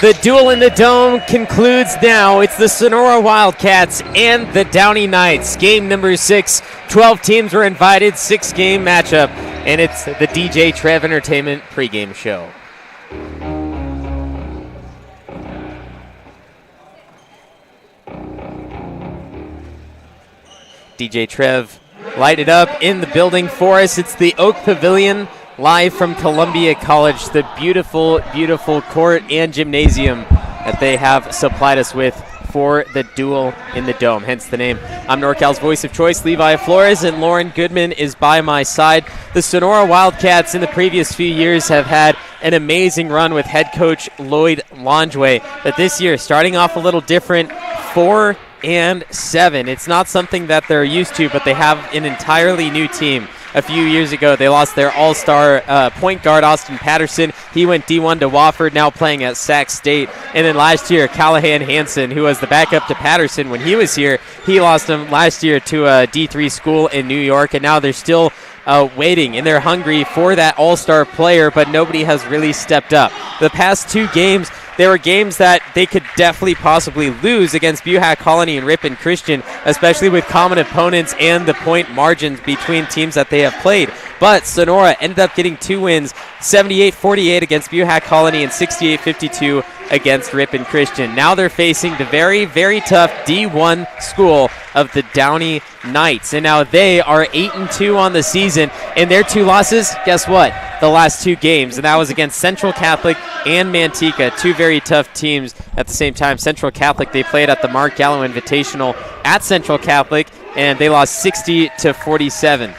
The duel in the dome concludes now. It's the Sonora Wildcats and the Downey Knights. Game number 6. 12 teams were invited, 6-game matchup, and it's the DJ Trev Entertainment pregame show. DJ Trev lighted up in the building for us. It's the Oak Pavilion, live from Columbia College, the beautiful, beautiful court and gymnasium that they have supplied us with for the duel in the dome, hence the name. I'm NorCal's voice of choice, Levi Flores, and Lauren Goodman is by my side. The Sonora Wildcats in the previous few years have had an amazing run with head coach Lloyd Longway, but this year, starting off a little different, 4-7. It's not something that they're used to, but they have an entirely new team. A few years ago, they lost their all-star point guard, Austin Patterson. He went D1 to Wofford, now playing at Sac State. And then last year, Callahan Hansen, who was the backup to Patterson when he was here, he lost him last year to a D3 school in New York. And now they're still waiting, and they're hungry for that all-star player, but nobody has really stepped up. The past 2 games, they were games that they could definitely possibly lose against Buhack Colony and Ripon Christian, especially with common opponents and the point margins between teams that they have played. But Sonora ended up getting 2 wins, 78-48 against Buhack Colony and 68-52 against Ripon Christian. Now they're facing the very, very tough D1 school of the Downey Knights. And now they are 8-2 on the season. And their 2 losses, guess what? The last 2 games. And that was against Central Catholic and Manteca, 2 very tough teams at the same time. Central Catholic, they played at the Mark Gallo Invitational at Central Catholic, and they lost 60-47.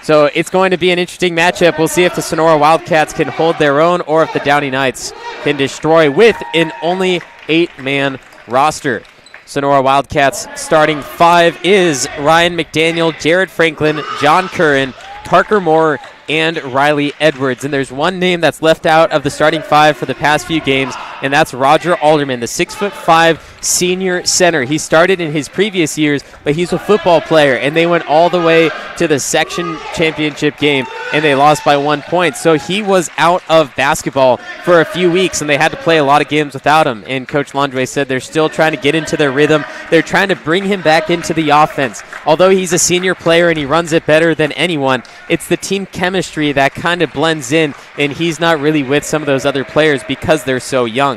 So it's going to be an interesting matchup. We'll see if the Sonora Wildcats can hold their own or if the Downey Knights can destroy with an only 8-man roster. Sonora Wildcats starting 5 is Ryan McDaniel, Jared Franklin, John Curran, Parker Moore, and Riley Edwards. And there's one name that's left out of the starting 5 for the past few games, and that's Roger Alderman, the 6'5" senior center. He started in his previous years, but he's a football player, and they went all the way to the section championship game, and they lost by 1 point. So he was out of basketball for a few weeks, and they had to play a lot of games without him. And Coach Londre said they're still trying to get into their rhythm. They're trying to bring him back into the offense. Although he's a senior player and he runs it better than anyone, it's the team chemistry that kind of blends in, and he's not really with some of those other players because they're so young.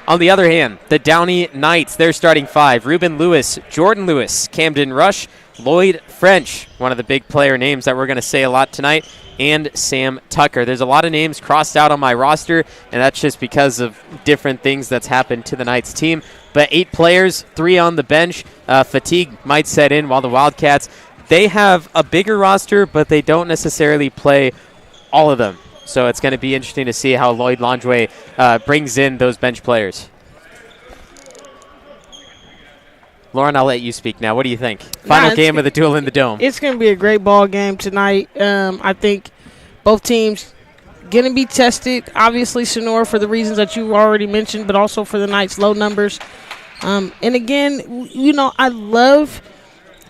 On the other hand, the Downey Knights, they're starting 5. Ruben Lewis, Jordan Lewis, Camden Rush, Lloyd French, one of the big player names that we're going to say a lot tonight, and Sam Tucker. There's a lot of names crossed out on my roster, and that's just because of different things that's happened to the Knights team. But 8 players, 3 on the bench. Fatigue might set in while the Wildcats, they have a bigger roster, but they don't necessarily play all of them. So it's going to be interesting to see how Lloyd Longway brings in those bench players. Lauren, I'll let you speak now. What do you think? Final game of the Duel in the Dome. It's going to be a great ball game tonight. I think both teams going to be tested. Obviously, Sonora for the reasons that you already mentioned, but also for the Knights' low numbers. And again, I love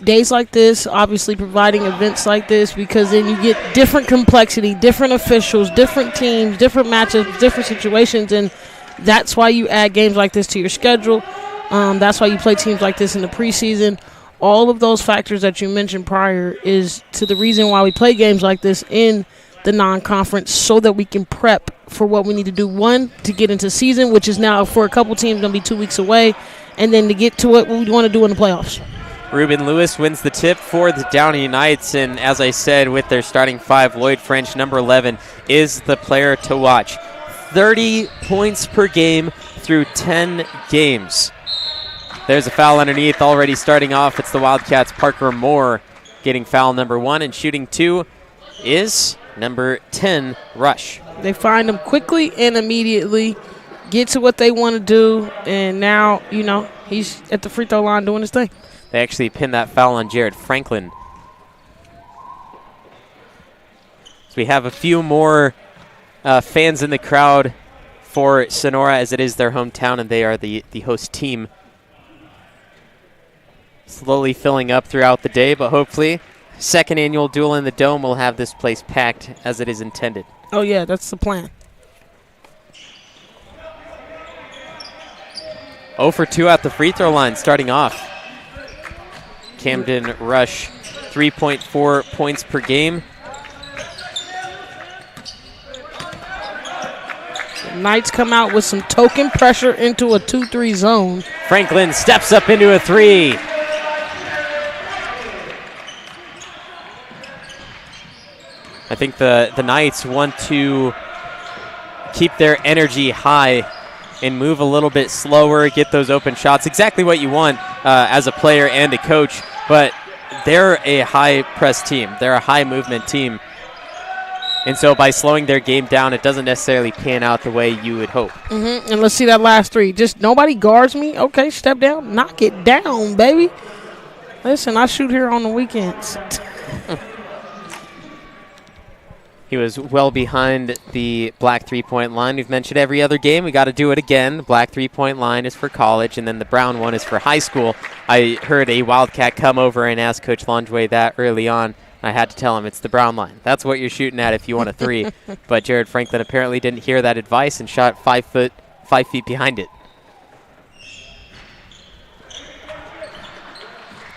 days like this, obviously providing events like this, because then you get different complexity, different officials, different teams, different matchups, different situations, and that's why you add games like this to your schedule. That's why you play teams like this in the preseason. All of those factors that you mentioned prior is to the reason why we play games like this in the non-conference, so that we can prep for what we need to do. One, to get into season, which is now for a couple teams going to be 2 weeks away, and then to get to what we want to do in the playoffs. Ruben Lewis wins the tip for the Downey Knights, and as I said, with their starting 5, Lloyd French, number 11, is the player to watch. 30 points per game through 10 games. There's a foul underneath already starting off. It's the Wildcats' Parker Moore getting foul number 1, and shooting 2 is number 10, Rush. They find him quickly and immediately, get to what they want to do, and now, he's at the free throw line doing his thing. They actually pinned that foul on Jared Franklin. So we have a few more fans in the crowd for Sonora, as it is their hometown, and they are the host team. Slowly filling up throughout the day, but hopefully second annual Duel in the Dome will have this place packed as it is intended. Oh, yeah, that's the plan. 0 for 2 at the free throw line starting off. Camden Rush, 3.4 points per game. The Knights come out with some token pressure into a 2-3 zone. Franklin steps up into a 3. I think the Knights want to keep their energy high and move a little bit slower, get those open shots. Exactly what you want as a player and a coach, but they're a high-press team. They're a high-movement team. And so by slowing their game down, it doesn't necessarily pan out the way you would hope. Mm-hmm. And let's see that last 3. Just nobody guards me. Okay, step down. Knock it down, baby. Listen, I shoot here on the weekends. He was well behind the black three-point line. We've mentioned every other game. We got to do it again. The black three-point line is for college, and then the brown one is for high school. I heard a Wildcat come over and ask Coach Longway that early on. I had to tell him it's the brown line. That's what you're shooting at if you want a 3. But Jared Franklin apparently didn't hear that advice and shot 5 feet behind it.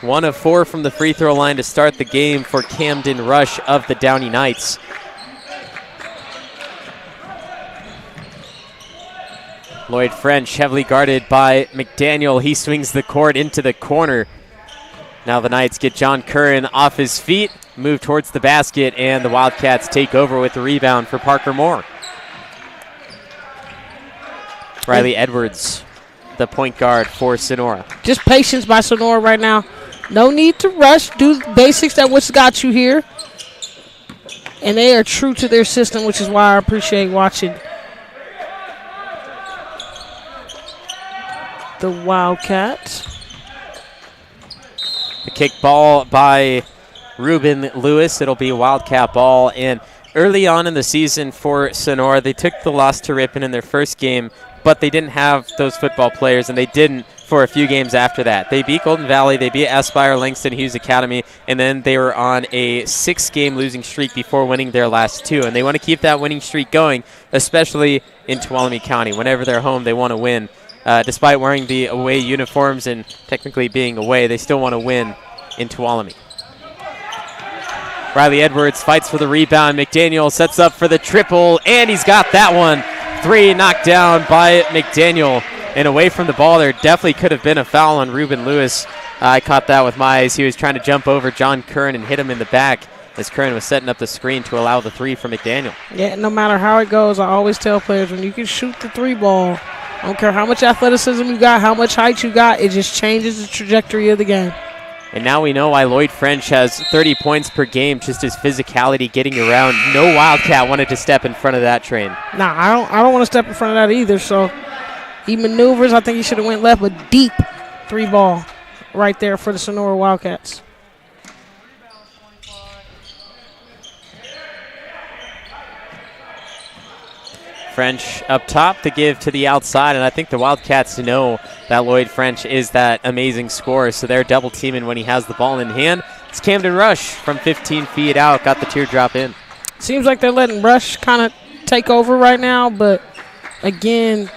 1 of 4 from the free throw line to start the game for Camden Rush of the Downey Knights. Lloyd French heavily guarded by McDaniel. He swings the court into the corner. Now the Knights get John Curran off his feet, move towards the basket, and the Wildcats take over with the rebound for Parker Moore. Riley Edwards, the point guard for Sonora. Just patience by Sonora right now. No need to rush. Do the basics that what's got you here. And they are true to their system, which is why I appreciate watching the Wildcats. A kick ball by Ruben Lewis. It'll be a Wildcat ball. And early on in the season for Sonora, they took the loss to Ripon in their first game, but they didn't have those football players, and they didn't for a few games after that. They beat Golden Valley, they beat Aspire Langston Hughes Academy, and then they were on a 6-game losing streak before winning their last 2. And they want to keep that winning streak going, especially in Tuolumne County. Whenever they're home, they want to win. Despite wearing the away uniforms and technically being away, they still want to win in Tuolumne. Riley Edwards fights for the rebound. McDaniel sets up for the triple, and he's got that one. 3 knocked down by McDaniel. And away from the ball, there definitely could have been a foul on Ruben Lewis. I caught that with my eyes. He was trying to jump over John Curran and hit him in the back. as Curran was setting up the screen to allow the three from McDaniel. Yeah, no matter how it goes, I always tell players, when you can shoot the three ball, I don't care how much athleticism you got, how much height you got, it just changes the trajectory of the game. And now we know why Lloyd French has 30 points per game, just his physicality getting around. No Wildcat wanted to step in front of that train. Nah, I don't want to step in front of that either, so he maneuvers. I think he should have went left, but deep three ball right there for the Sonora Wildcats. French up top to give to the outside, and I think the Wildcats know that Lloyd French is that amazing scorer, so they're double teaming when he has the ball in hand. It's Camden Rush from 15 feet out, got the teardrop in. Seems like they're letting Rush kind of take over right now, but again,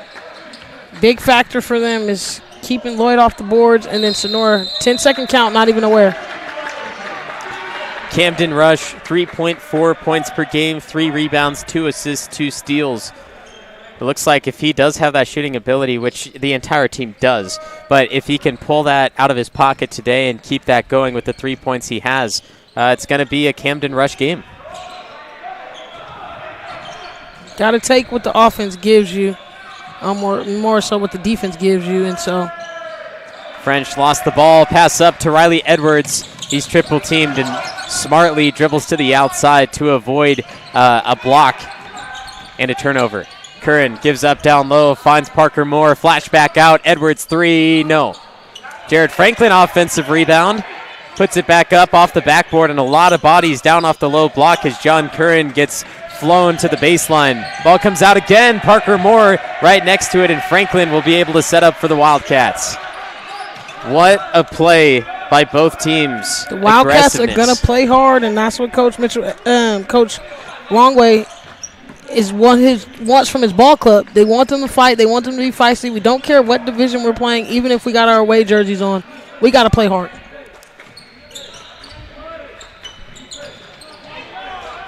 big factor for them is keeping Lloyd off the boards, and then Sonora, 10-second count, not even aware. Camden Rush, 3.4 points per game, 3 rebounds, 2 assists, 2 steals. It looks like if he does have that shooting ability, which the entire team does, but if he can pull that out of his pocket today and keep that going with the 3 points he has, it's going to be a Camden Rush game. Got to take what the offense gives you, more so what the defense gives you, and so. French lost the ball, pass up to Riley Edwards. He's triple teamed and smartly dribbles to the outside to avoid a block and a turnover. Curran gives up down low, finds Parker Moore, flashback out, Edwards three, no. Jared Franklin offensive rebound, puts it back up off the backboard, and a lot of bodies down off the low block as John Curran gets flown to the baseline. Ball comes out again, Parker Moore right next to it, and Franklin will be able to set up for the Wildcats. What a play by both teams. The Wildcats are going to play hard, and that's what Coach Longway wants from his ball club. They want them to fight. They want them to be feisty. We don't care what division we're playing, even if we got our away jerseys on. We got to play hard.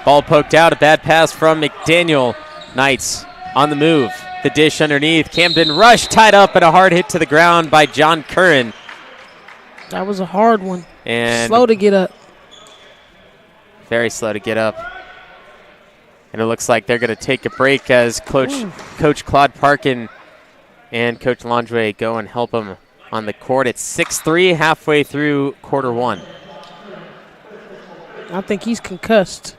Ball poked out, a bad pass from McDaniel. Knights on the move. The dish underneath. Camden Rush tied up and a hard hit to the ground by John Curran. That was a hard one. And slow to get up. Very slow to get up. And it looks like they're going to take a break as Coach Claude Parkin and Coach Landre go and help him on the court. It's 6-3 halfway through quarter one. I think he's concussed.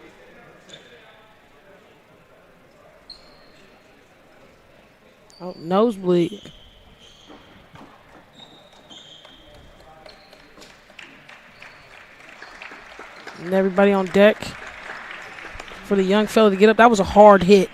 Oh, nosebleed. And everybody on deck for the young fella to get up. That was a hard hit.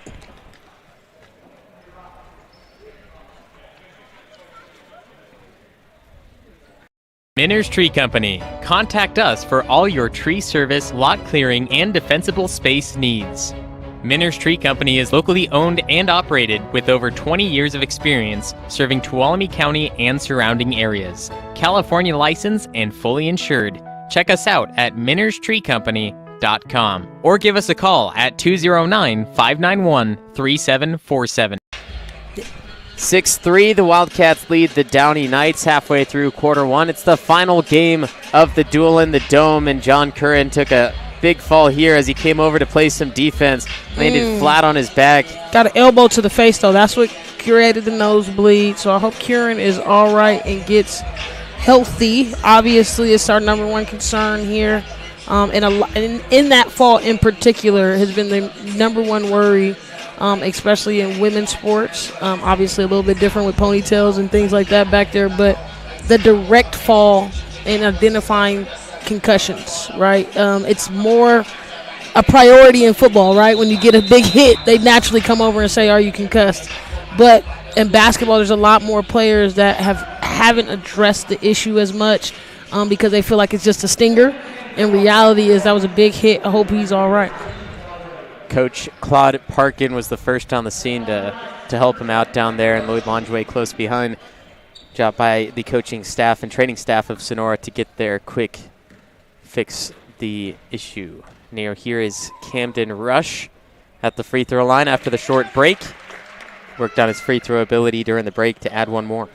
Minner's Tree Company. Contact us for all your tree service, lot clearing, and defensible space needs. Minner's Tree Company is locally owned and operated with over 20 years of experience serving Tuolumne County and surrounding areas. California licensed and fully insured. Check us out at minnerstreecompany.com or give us a call at 209-591-3747. 6-3, the Wildcats lead the Downey Knights halfway through quarter one. It's the final game of the Duel in the Dome, and John Curran took a big fall here as he came over to play some defense. Landed flat on his back. Got an elbow to the face, though. That's what created the nosebleed. So I hope Curran is all right and gets healthy. Obviously, it's our number one concern here. And in that fall in particular has been the number one worry, especially in women's sports. Obviously, a little bit different with ponytails and things like that back there, but the direct fall and identifying concussions, right? It's more a priority in football, right? When you get a big hit, they naturally come over and say, are you concussed? But in basketball, there's a lot more players that haven't addressed the issue as much because they feel like it's just a stinger. And reality is that was a big hit. I hope he's all right. Coach Claude Parkin was the first on the scene to help him out down there, and Lloyd Longway close behind. Job by the coaching staff and training staff of Sonora to get there quick, fix the issue. Now here is Camden Rush at the free throw line after the short break. Worked on his free throw ability during the break to add one more.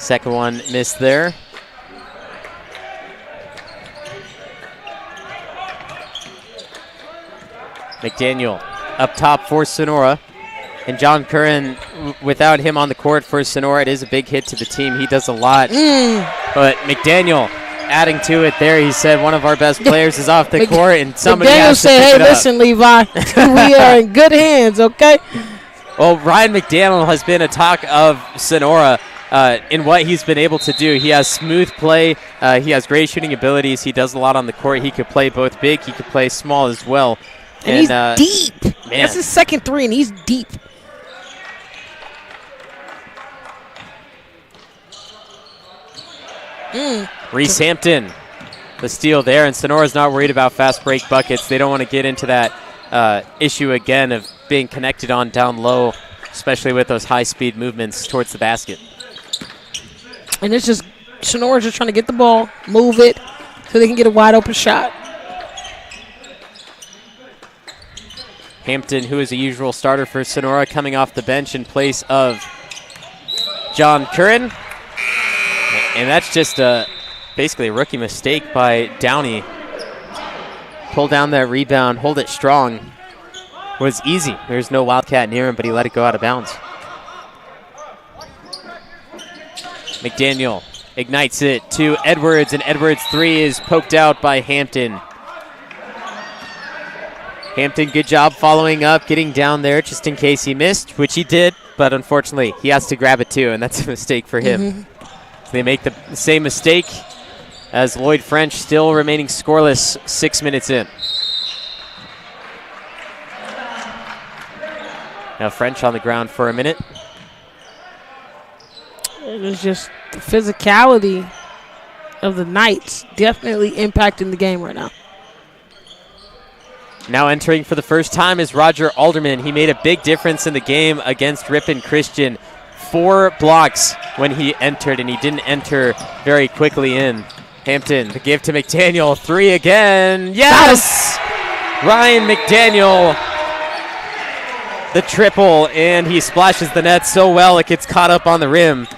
Second one missed there. McDaniel up top for Sonora. And John Curran, without him on the court for Sonora, it is a big hit to the team. He does a lot. But McDaniel adding to it there. He said one of our best players is off the court, and somebody McDaniel has to pick said, it hey, up. listen, Levi, we are in good hands, okay? Well, Ryan McDaniel has been a talk of Sonora in what he's been able to do. He has smooth play. He has great shooting abilities. He does a lot on the court. He could play both big. He could play small as well. And he's deep. Man. That's his second three, and he's deep. Reese Hampton, the steal there, and Sonora's not worried about fast break buckets. They don't want to get into that issue again of being connected on down low, especially with those high-speed movements towards the basket. And it's just Sonora's just trying to get the ball, move it, so they can get a wide-open shot. Hampton, who is a usual starter for Sonora, coming off the bench in place of John Curran. And that's just basically a rookie mistake by Downey. Pull down that rebound, hold it strong. It was easy. There's no Wildcat near him, but he let it go out of bounds. McDaniel ignites it to Edwards, and Edwards' three is poked out by Hampton. Hampton, good job following up, getting down there just in case he missed, which he did, but unfortunately he has to grab it too, and that's a mistake for him. So they make the same mistake as Lloyd French still remaining scoreless 6 minutes in. Now French on the ground for a minute. It was just the physicality of the Knights definitely impacting the game right now. Now entering for the first time is Roger Alderman. He made a big difference in the game against Ripon Christian. 4 blocks when he entered, and he didn't enter very quickly in. Hampton, the give to McDaniel. 3 again. Yes! Ryan McDaniel, the triple, and he splashes the net so well it gets caught up on the rim.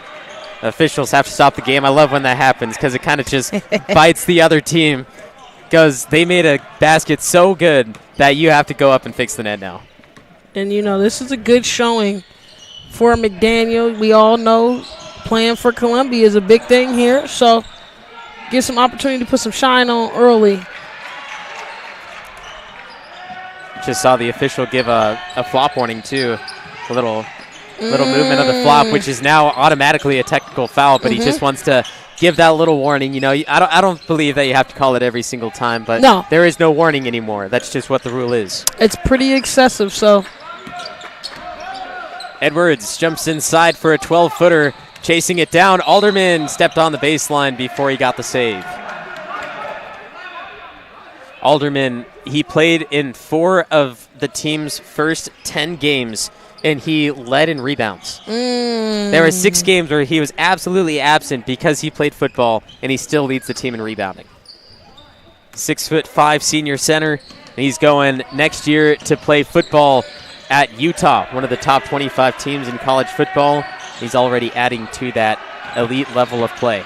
Officials have to stop the game. I love when that happens because it kind of just bites the other team because they made a basket so good that you have to go up and fix the net now. And, you know, this is a good showing for McDaniel. We all know playing for Columbia is a big thing here, so get some opportunity to put some shine on early. Just saw the official give a flop warning, too. A little movement of the flop, which is now automatically a technical foul, but he just wants to give that little warning. You know, I don't believe that you have to call it every single time, but no, there is no warning anymore. That's just what the rule is. It's pretty excessive, so. Edwards jumps inside for a 12-footer, chasing it down. Alderman stepped on the baseline before he got the save. Alderman, he played in 4 of the team's first 10 games, and he led in rebounds. There were 6 games where he was absolutely absent because he played football, and he still leads the team in rebounding. 6'5" senior center, and he's going next year to play football at Utah, one of the top 25 teams in college football. He's already adding to that elite level of play.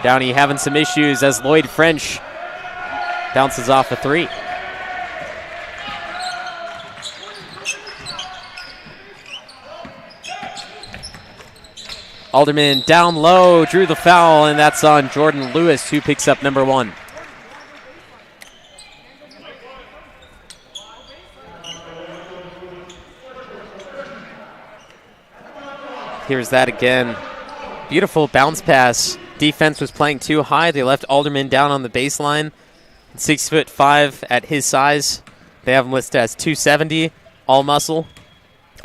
Downey having some issues as Lloyd French bounces off a 3. Alderman down low, drew the foul, and that's on Jordan Lewis, who picks up number 1. Here's that again. Beautiful bounce pass. Defense was playing too high. They left Alderman down on the baseline. 6'5" at his size. They have him listed as 270, all muscle.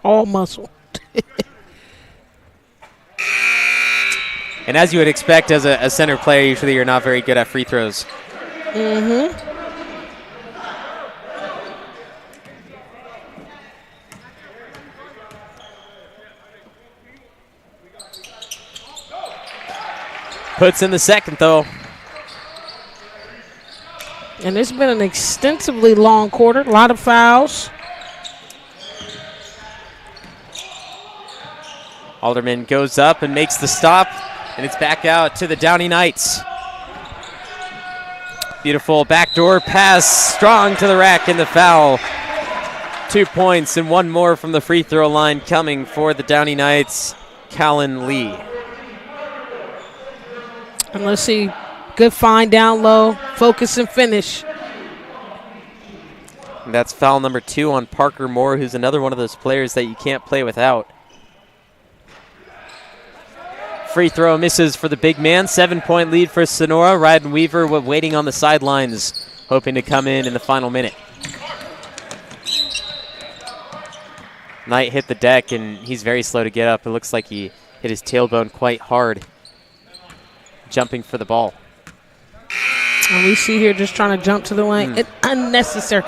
All muscle. And as you would expect as a center player, usually you're not very good at free throws. Puts in the second, though. And it's been an extensively long quarter. A lot of fouls. Alderman goes up and makes the stop, and it's back out to the Downey Knights. Beautiful backdoor pass, strong to the rack in the foul. 2 points and one more from the free throw line coming for the Downey Knights, Callan Lee. And let's see, good find down low, focus and finish. And that's foul number 2 on Parker Moore, who's another one of those players that you can't play without. Free throw misses for the big man. 7-point lead for Sonora. Ryden Weaver waiting on the sidelines, hoping to come in the final minute. Knight hit the deck, and he's very slow to get up. It looks like he hit his tailbone quite hard, jumping for the ball. And we see here just trying to jump to the lane. It's unnecessary.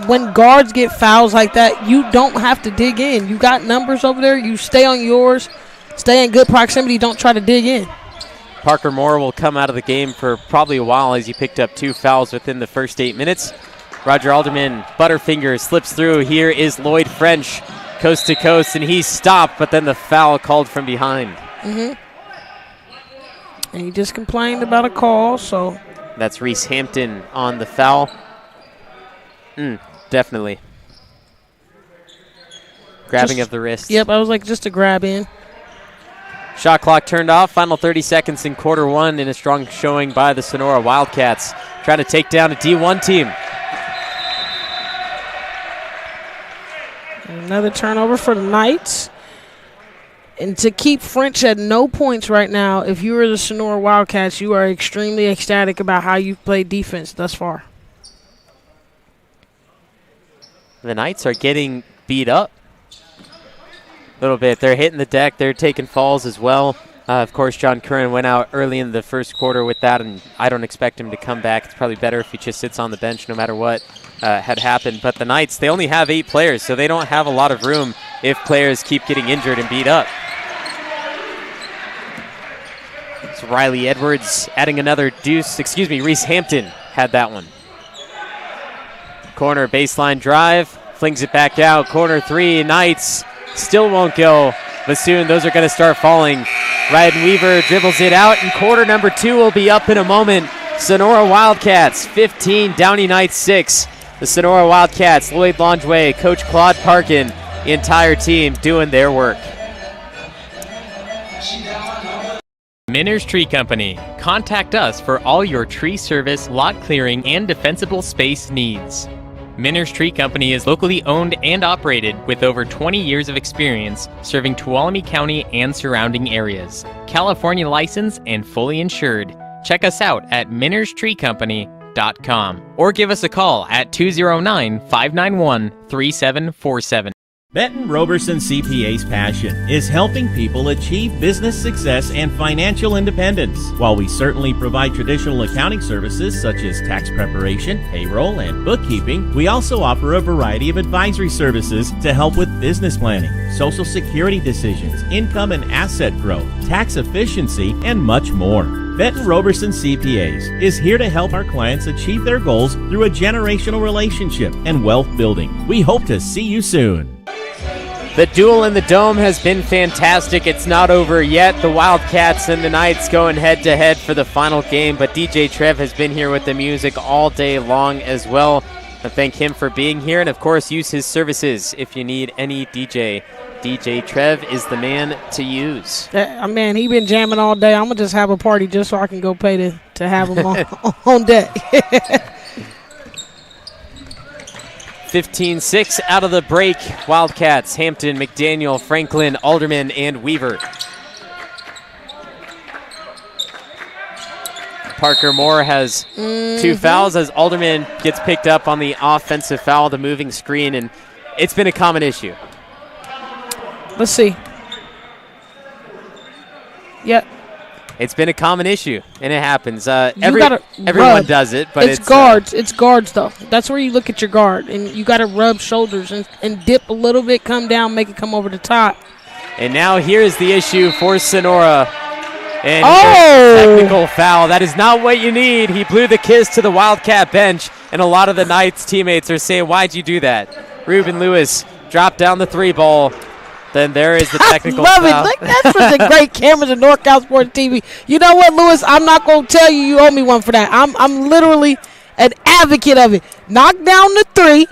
When guards get fouls like that, you don't have to dig in. You got numbers over there. You stay on yours. Stay in good proximity. Don't try to dig in. Parker Moore will come out of the game for probably a while as he picked up 2 fouls within the first 8 minutes. Roger Alderman, Butterfinger slips through. Here is Lloyd French, coast to coast, and he's stopped, but then the foul called from behind. And he just complained about a call, so. That's Reese Hampton on the foul. Definitely. Grabbing of the wrist. Yep, I was like, just a grab in. Shot clock turned off. Final 30 seconds in quarter 1 in a strong showing by the Sonora Wildcats. Trying to take down a D1 team. Another turnover for the Knights. And to keep French at no points right now, if you are the Sonora Wildcats, you are extremely ecstatic about how you've played defense thus far. The Knights are getting beat up a little bit. They're hitting the deck. They're taking falls as well. Of course, John Curran went out early in the first quarter with that, and I don't expect him to come back. It's probably better if he just sits on the bench no matter what had happened. But the Knights, they only have 8 players, so they don't have a lot of room if players keep getting injured and beat up. So Riley Edwards adding another deuce. Reese Hampton had that one. Corner baseline drive, flings it back out. Corner 3, Knights still won't go, but soon those are going to start falling. Ryden Weaver dribbles it out, and quarter number 2 will be up in a moment. Sonora Wildcats 15, Downey Knights 6. The Sonora Wildcats, Lloyd Longway, Coach Claude Parkin, the entire team doing their work. Minner's Tree Company. Contact us for all your tree service, lot clearing, and defensible space needs. Minner's Tree Company is locally owned and operated with over 20 years of experience serving Tuolumne County and surrounding areas. California licensed and fully insured. Check us out at minnerstreecompany.com or give us a call at 209-591-3747. Benton Roberson CPA's passion is helping people achieve business success and financial independence. While we certainly provide traditional accounting services such as tax preparation, payroll, and bookkeeping, we also offer a variety of advisory services to help with business planning, Social Security decisions, income and asset growth, tax efficiency, and much more. Benton Roberson CPAs is here to help our clients achieve their goals through a generational relationship and wealth building. We hope to see you soon. The duel in the Dome has been fantastic. It's not over yet. The Wildcats and the Knights going head-to-head for the final game, but DJ Trev has been here with the music all day long as well. I thank him for being here, and of course, use his services if you need any DJ. DJ Trev is the man to use. Man, he been jamming all day. I'm going to just have a party just so I can go pay to have him on deck. 15-6 out of the break. Wildcats, Hampton, McDaniel, Franklin, Alderman, and Weaver. Parker Moore has 2 fouls as Alderman gets picked up on the offensive foul, the moving screen, and it's been a common issue. Let's see. Yep. It's been a common issue, and it happens. Everyone does it, but it's guards. It's guards, though. That's where you look at your guard, and you got to rub shoulders and dip a little bit, come down, make it come over the top. And now here's the issue for Sonora. And technical foul. That is not what you need. He blew the kiss to the Wildcat bench, and a lot of the Knights teammates are saying, why'd you do that? Ruben Lewis dropped down the 3 ball. Then there is the technical I love foul. it. Look, that's for the great cameras of NorCal Sports TV. You know what, Lewis? I'm not going to tell you you owe me one for that. I'm literally an advocate of it. Knock down the three,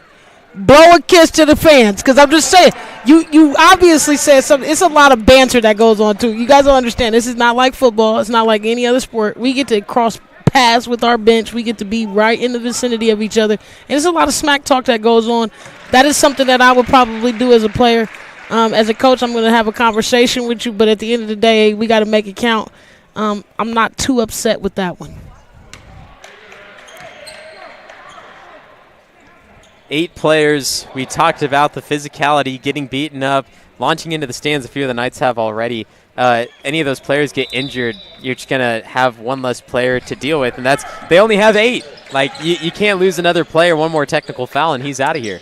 blow a kiss to the fans. Because I'm just saying, you obviously said something. It's a lot of banter that goes on, too. You guys don't understand. This is not like football. It's not like any other sport. We get to cross paths with our bench. We get to be right in the vicinity of each other. And there's a lot of smack talk that goes on. That is something that I would probably do as a player. As a coach, I'm going to have a conversation with you, but at the end of the day, we got to make it count. I'm not too upset with that one. 8 players. We talked about the physicality, getting beaten up, launching into the stands. A few of the Knights have already. Any of those players get injured, you're just going to have one less player to deal with, and they only have 8. Like, you can't lose another player, one more technical foul, and he's out of here.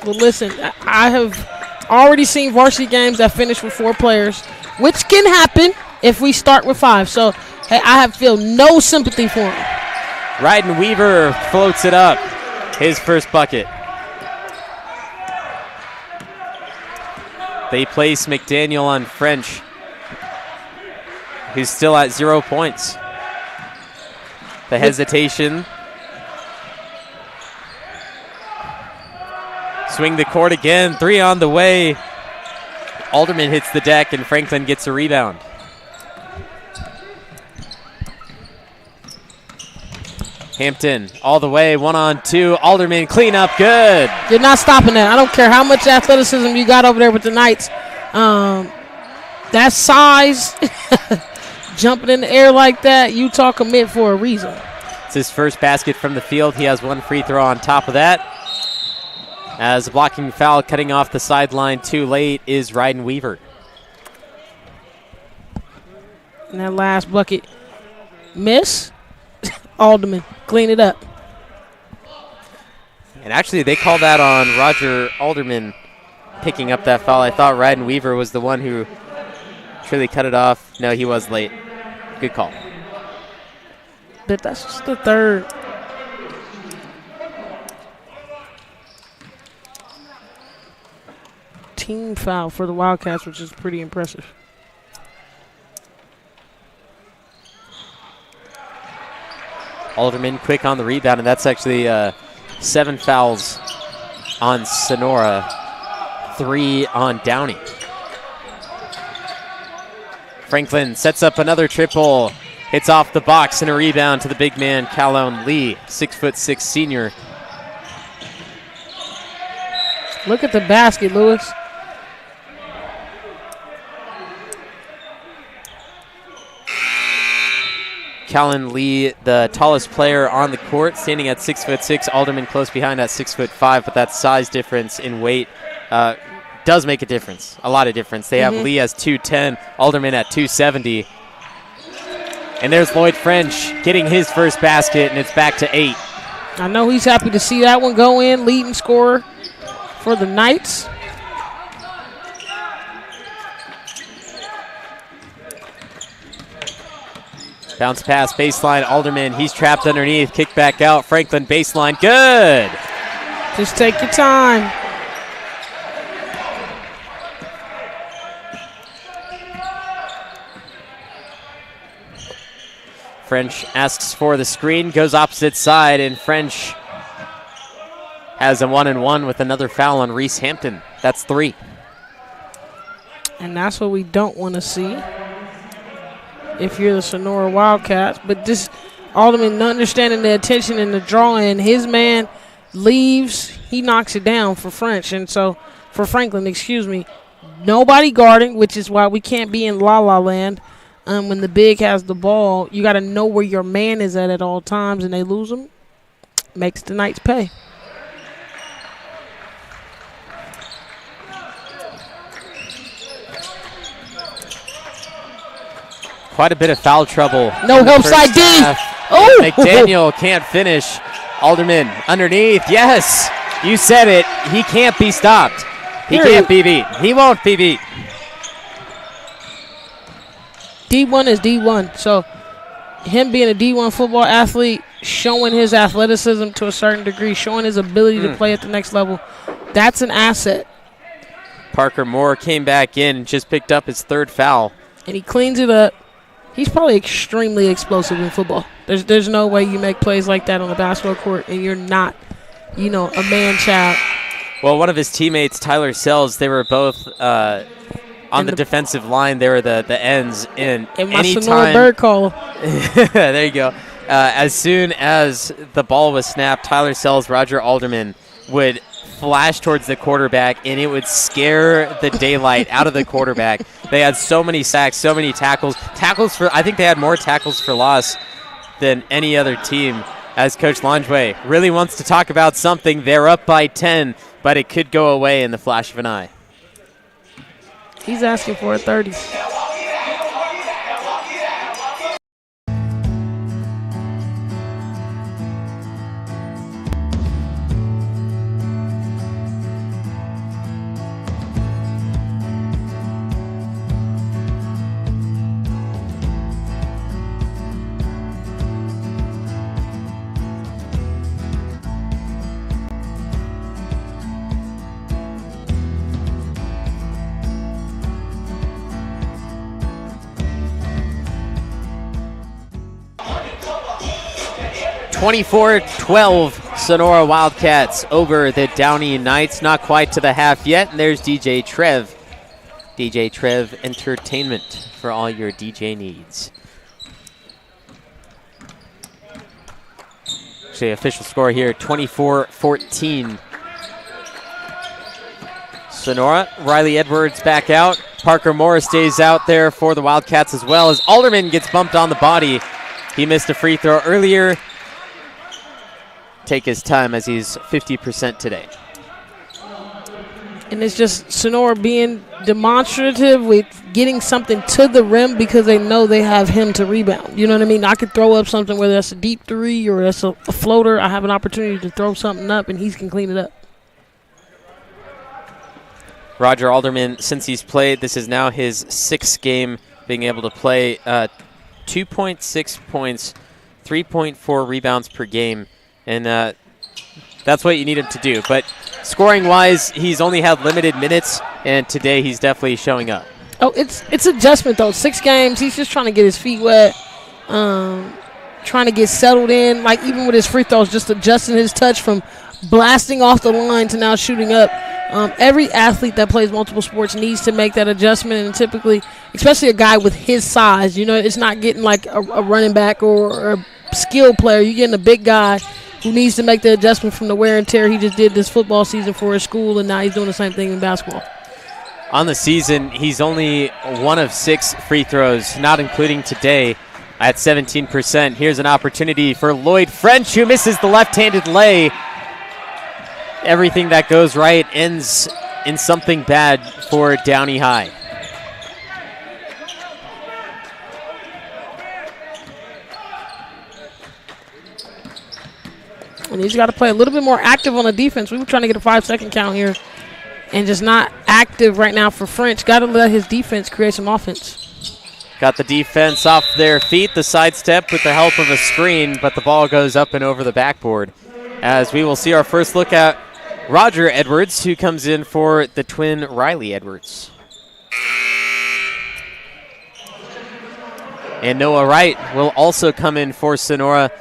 Well, listen, I have already seen varsity games that finish with 4 players, which can happen if we start with 5. So, hey, I feel no sympathy for him. Ryden Weaver floats it up. His first bucket. They place McDaniel on French, who's still at 0 points. The hesitation. Swing the court again. 3 on the way. Alderman hits the deck, and Franklin gets a rebound. Hampton all the way. 1-on-2. Alderman clean up. Good. You're not stopping that. I don't care how much athleticism you got over there with the Knights. That size, jumping in the air like that, Utah commit for a reason. It's his first basket from the field. He has 1 free throw on top of that. As a blocking foul cutting off the sideline too late is Ryden Weaver. And that last bucket, miss. Alderman, clean it up. And actually, they called that on Roger Alderman picking up that foul. I thought Ryden Weaver was the one who truly cut it off. No, he was late. Good call. But that's just the third. Team foul for the Wildcats, which is pretty impressive. Alderman quick on the rebound, and that's actually 7 fouls on Sonora, 3 on Downey. Franklin sets up another triple, hits off the box, and a rebound to the big man, Callum Lee, 6'6" senior. Look at the basket, Lewis. Callan Lee, the tallest player on the court, standing at 6'6". Alderman close behind at 6'5", but that size difference in weight does make a difference, a lot of difference. They have Lee as 210, Alderman at 270. And there's Lloyd French getting his first basket, and it's back to 8. I know he's happy to see that one go in, leading scorer for the Knights. Bounce pass, baseline, Alderman, he's trapped underneath, kick back out, Franklin baseline, good! Just take your time. French asks for the screen, goes opposite side, and French has a 1-and-1 with another foul on Reese Hampton. That's 3. And that's what we don't want to see if you're the Sonora Wildcats. But this Alderman not understanding the attention and the drawing. His man leaves. He knocks it down for French. And so for Franklin, excuse me, nobody guarding, which is why we can't be in la-la land. When the big has the ball, you got to know where your man is at all times, and they lose him. Makes the Knights pay. Quite a bit of foul trouble. No help side D. Oh! McDaniel can't finish. Alderman underneath. Yes, you said it. He can't be stopped. He can't be beat. He won't be beat. D1 is D1. So him being a D1 football athlete, showing his athleticism to a certain degree, showing his ability to play at the next level, that's an asset. Parker Moore came back in and just picked up his 3rd foul. And he cleans it up. He's probably extremely explosive in football. There's no way you make plays like that on the basketball court and you're not, a man-child. Well, one of his teammates, Tyler Sells, they were both on the defensive line. They were the ends. And my Sonora bird call. There you go. As soon as the ball was snapped, Tyler Sells, Roger Alderman would flash towards the quarterback, and it would scare the daylight out of the quarterback. They had so many sacks, so many tackles. I think they had more tackles for loss than any other team. As Coach Langeway really wants to talk about something, they're up by 10, but it could go away in the flash of an eye. He's asking for a 30. 24-12, Sonora Wildcats over the Downey Knights. Not quite to the half yet, and there's DJ Trev. DJ Trev Entertainment for all your DJ needs. Actually, official score here, 24-14. Sonora, Riley Edwards back out. Parker Moore stays out there for the Wildcats as well as Alderman gets bumped on the body. He missed a free throw earlier. Take his time as he's 50% today. And it's just Sonora being demonstrative with getting something to the rim because they know they have him to rebound. You know what I mean? I could throw up something, whether that's a deep three or that's a floater. I have an opportunity to throw something up, and he can clean it up. Roger Alderman, since he's played, this is now his 6th game being able to play 2.6 points, 3.4 rebounds per game. And that's what you need him to do. But scoring-wise, he's only had limited minutes, and today he's definitely showing up. Oh, it's adjustment, though. 6 games, he's just trying to get his feet wet, trying to get settled in. Like, even with his free throws, just adjusting his touch from blasting off the line to now shooting up. Every athlete that plays multiple sports needs to make that adjustment, and typically, especially a guy with his size, it's not getting like a running back or a skill player. You're getting a big guy who needs to make the adjustment from the wear and tear he just did this football season for his school, and now he's doing the same thing in basketball. On the season, he's only 1 of 6 free throws, not including today, at 17%. Here's an opportunity for Lloyd French, who misses the left-handed lay. Everything that goes right ends in something bad for Downey High. And he's got to play a little bit more active on the defense. We were trying to get a 5-second count here and just not active right now for French. Got to let his defense create some offense. Got the defense off their feet, the sidestep with the help of a screen, but the ball goes up and over the backboard. As we will see our first look at Roger Edwards, who comes in for the twin Riley Edwards. And Noah Wright will also come in for Sonora.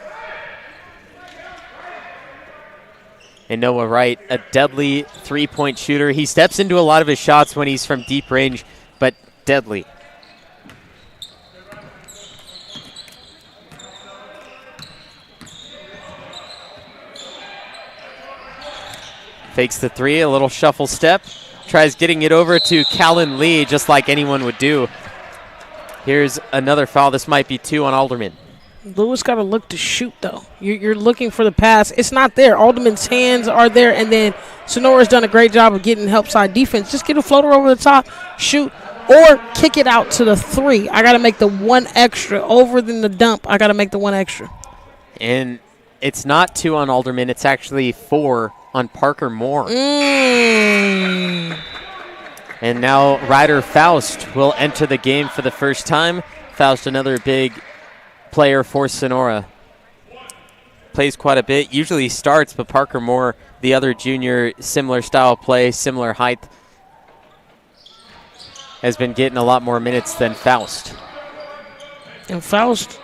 And Noah Wright, a deadly three-point shooter. He steps into a lot of his shots when he's from deep range, but deadly. Fakes the three, a little shuffle step. Tries getting it over to Callan Lee, just like anyone would do. Here's another foul. This might be 2 on Alderman. Lewis got to look to shoot, though. You're looking for the pass. It's not there. Alderman's hands are there, and then Sonora's done a great job of getting help side defense. Just get a floater over the top, shoot, or kick it out to the 3. I got to make the 1 extra. Over than the dump, I got to make the 1 extra. And it's not 2 on Alderman. It's actually 4 on Parker Moore. And now Ryder Faust will enter the game for the first time. Faust, another big player for Sonora. Plays quite a bit. Usually starts, but Parker Moore, the other junior, similar style play, similar height. has been getting a lot more minutes than Faust. And Faust,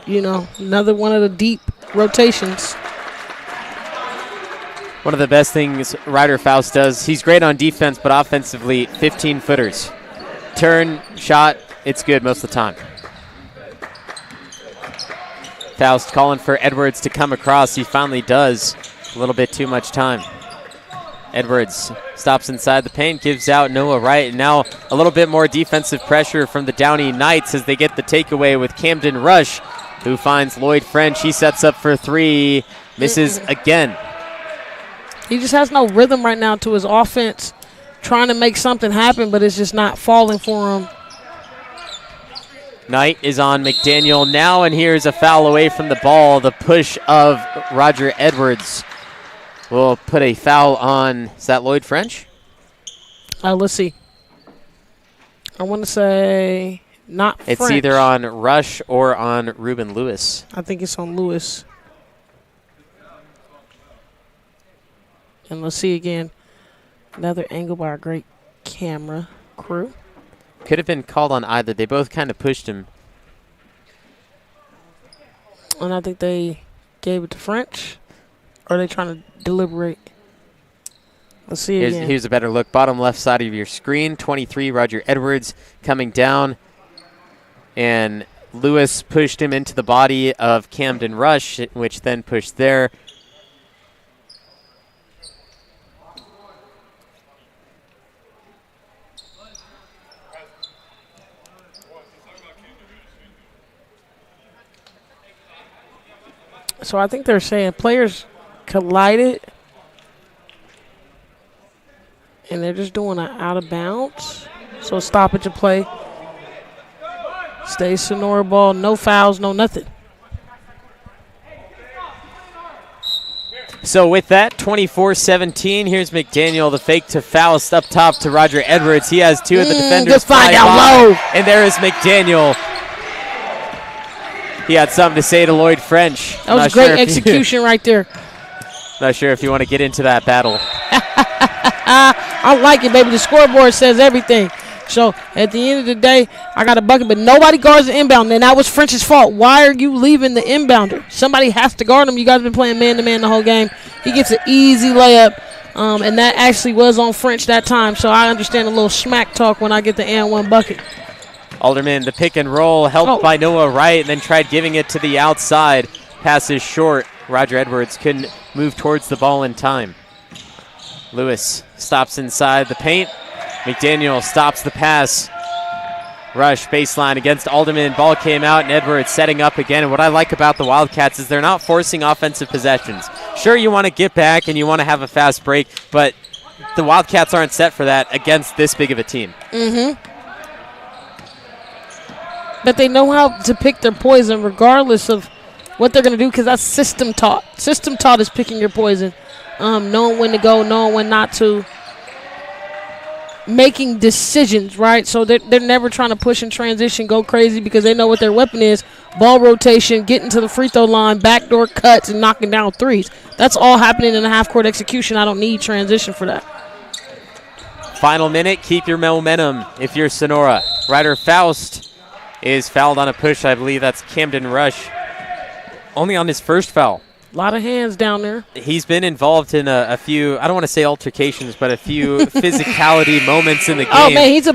another one of the deep rotations. One of the best things Ryder Faust does, he's great on defense, but offensively, 15-footers. Turn, shot, it's good most of the time. Faust calling for Edwards to come across. He finally does. A little bit too much time. Edwards stops inside the paint, gives out Noah Wright. And now a little bit more defensive pressure from the Downey Knights as they get the takeaway with Camden Rush, who finds Lloyd French. He sets up for three, misses again. He just has no rhythm right now to his offense, trying to make something happen, but it's just not falling for him. Knight is on McDaniel now, and here's a foul away from the ball. The push of Roger Edwards will put a foul on, is that Lloyd French? Let's see. I want to say not French. It's either on Rush or on Ruben Lewis. I think it's on Lewis. And let's see again. Another angle by our great camera crew. Could have been called on either. They both kind of pushed him. And I think they gave it to French. Or are they trying to deliberate? Let's see again. Here's a better look. Bottom left side of your screen. 23, Roger Edwards coming down. And Lewis pushed him into the body of Camden Rush, which then pushed there. So I think they're saying players collided, and they're just doing an out of bounds. So stoppage of play. Stays Sonora ball, no fouls, no nothing. So with that, 24-17, here's McDaniel, the fake to Faust up top to Roger Edwards. He has two of the defenders. Just fly down low. And there is McDaniel. He had something to say to Lloyd French. That was great execution right there. Not sure if you want to get into that battle. I like it, baby. The scoreboard says everything. So at the end of the day, I got a bucket, but nobody guards the inbound, and that was French's fault. Why are you leaving the inbounder? Somebody has to guard him. You guys have been playing man-to-man the whole game. He gets an easy layup, and that actually was on French that time. So I understand a little smack talk when I get the and one bucket. Alderman, the pick and roll, helped by Noah Wright, and then tried giving it to the outside. Passes short. Roger Edwards couldn't move towards the ball in time. Lewis stops inside the paint. McDaniel stops the pass. Rush baseline against Alderman. Ball came out, and Edwards setting up again. And what I like about the Wildcats is they're not forcing offensive possessions. Sure, you want to get back and you want to have a fast break, but the Wildcats aren't set for that against this big of a team. Mm-hmm. But they know how to pick their poison regardless of what they're going to do because that's system taught. System taught is picking your poison, knowing when to go, knowing when not to, making decisions, right? So they're never trying to push and transition, go crazy because they know what their weapon is. Ball rotation, getting to the free throw line, backdoor cuts, and knocking down threes. That's all happening in a half-court execution. I don't need transition for that. Final minute, keep your momentum if you're Sonora. Ryder Faust is fouled on a push. I believe that's Camden Rush. Only on his first foul. A lot of hands down there. He's been involved in a few, I don't want to say altercations, but a few physicality moments in the game. Oh, man, he's a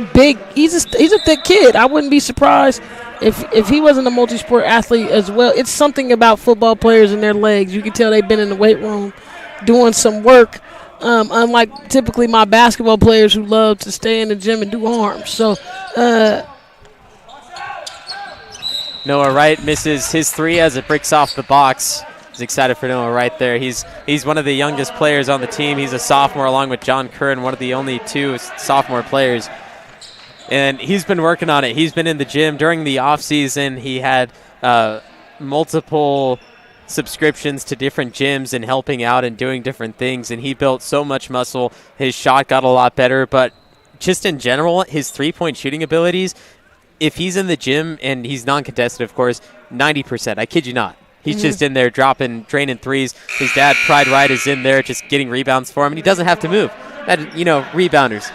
thick kid. I wouldn't be surprised if he wasn't a multi-sport athlete as well. It's something about football players and their legs. You can tell they've been in the weight room doing some work, unlike typically my basketball players who love to stay in the gym and do arms. So, Noah Wright misses his three as it breaks off the box. He's excited for Noah Wright there. He's one of the youngest players on the team. He's a sophomore along with John Curran, one of the only two sophomore players. And he's been working on it. He's been in the gym during the offseason. He had multiple subscriptions to different gyms and helping out and doing different things. And he built so much muscle. His shot got a lot better. But just in general, his three-point shooting abilities, if he's in the gym, and he's non-contested, of course, 90%. I kid you not. He's just in there draining threes. His dad, Pride Wright, is in there just getting rebounds for him, and he doesn't have to move. Rebounders.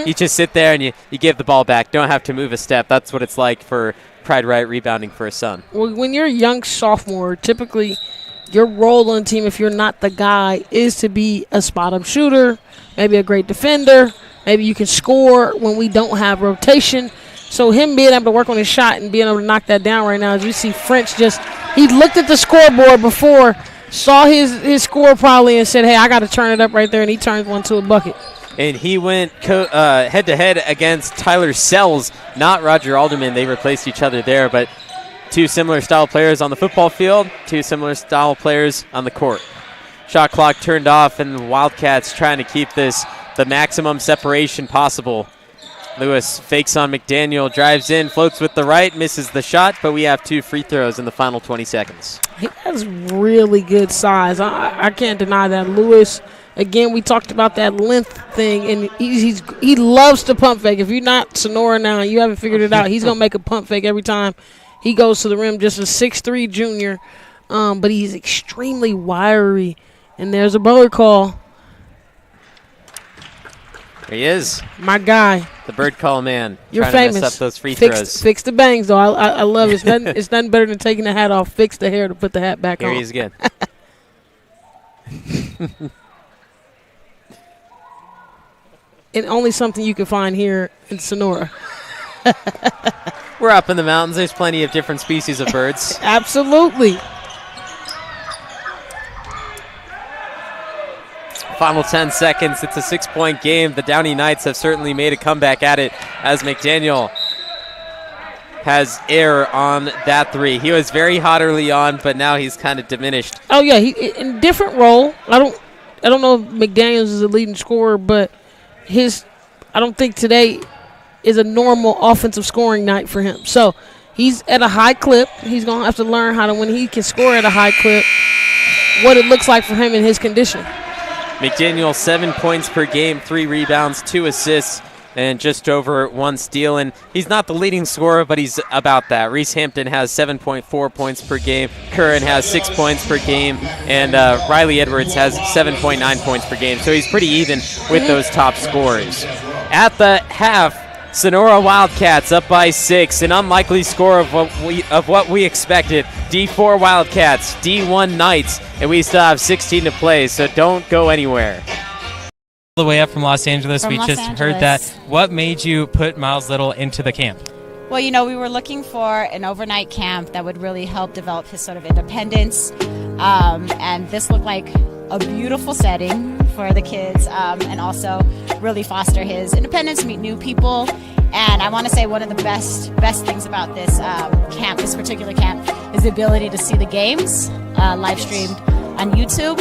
You just sit there and you give the ball back. Don't have to move a step. That's what it's like for Pride Right rebounding for a son. Well, when you're a young sophomore, typically your role on the team, if you're not the guy, is to be a spot-up shooter, maybe a great defender. Maybe you can score when we don't have rotation. So him being able to work on his shot and being able to knock that down right now, as you see French he looked at the scoreboard before, saw his score probably and said, hey, I got to turn it up right there, and he turned one to a bucket. And he went head-to-head against Tyler Sells, not Roger Alderman. They replaced each other there, but two similar style players on the football field, two similar style players on the court. Shot clock turned off, and the Wildcats trying to keep this the maximum separation possible. Lewis fakes on McDaniel, drives in, floats with the right, misses the shot, but we have 2 free throws in the final 20 seconds. He has really good size. I can't deny that. Lewis, again, we talked about that length thing, and he loves to pump fake. If you're not Sonora now and you haven't figured it out, he's going to make a pump fake every time he goes to the rim. Just a 6'3" junior, but he's extremely wiry. And there's a Bowler call. There he is. My guy. The bird call man. You're trying famous. to mess up those free throws. Fix the bangs, though. I love it. It's nothing better than taking the hat off. Fix the hair to put the hat back on. Here he is again. And only something you can find here in Sonora. We're up in the mountains. There's plenty of different species of birds. Absolutely. Final 10 seconds. It's a 6-point game. The Downey Knights have certainly made a comeback at it as McDaniel has error on that 3. He was very hot early on, but now he's kind of diminished. Oh, yeah. He in different role. I don't know if McDaniels is a leading scorer, but I don't think today is a normal offensive scoring night for him. So he's at a high clip. He's going to have to learn how to, when he can score at a high clip, what it looks like for him in his condition. McDaniel, 7 points per game, 3 rebounds, 2 assists, and just over 1 steal. And he's not the leading scorer, but he's about that. Reese Hampton has 7.4 points per game. Curran has 6 points per game. And Riley Edwards has 7.9 points per game. So he's pretty even with those top scorers. At the half, Sonora Wildcats up by 6, an unlikely score of what we expected. D4 Wildcats, D1 Knights, and we still have 16 to play, so don't go anywhere. All the way up from Los Angeles, we just heard that. What made you put Miles Little into the camp? Well, we were looking for an overnight camp that would really help develop his sort of independence, and this looked like a beautiful setting for the kids, and also really foster his independence, meet new people. And I want to say one of the best things about this camp, this particular camp, is the ability to see the games live streamed on YouTube.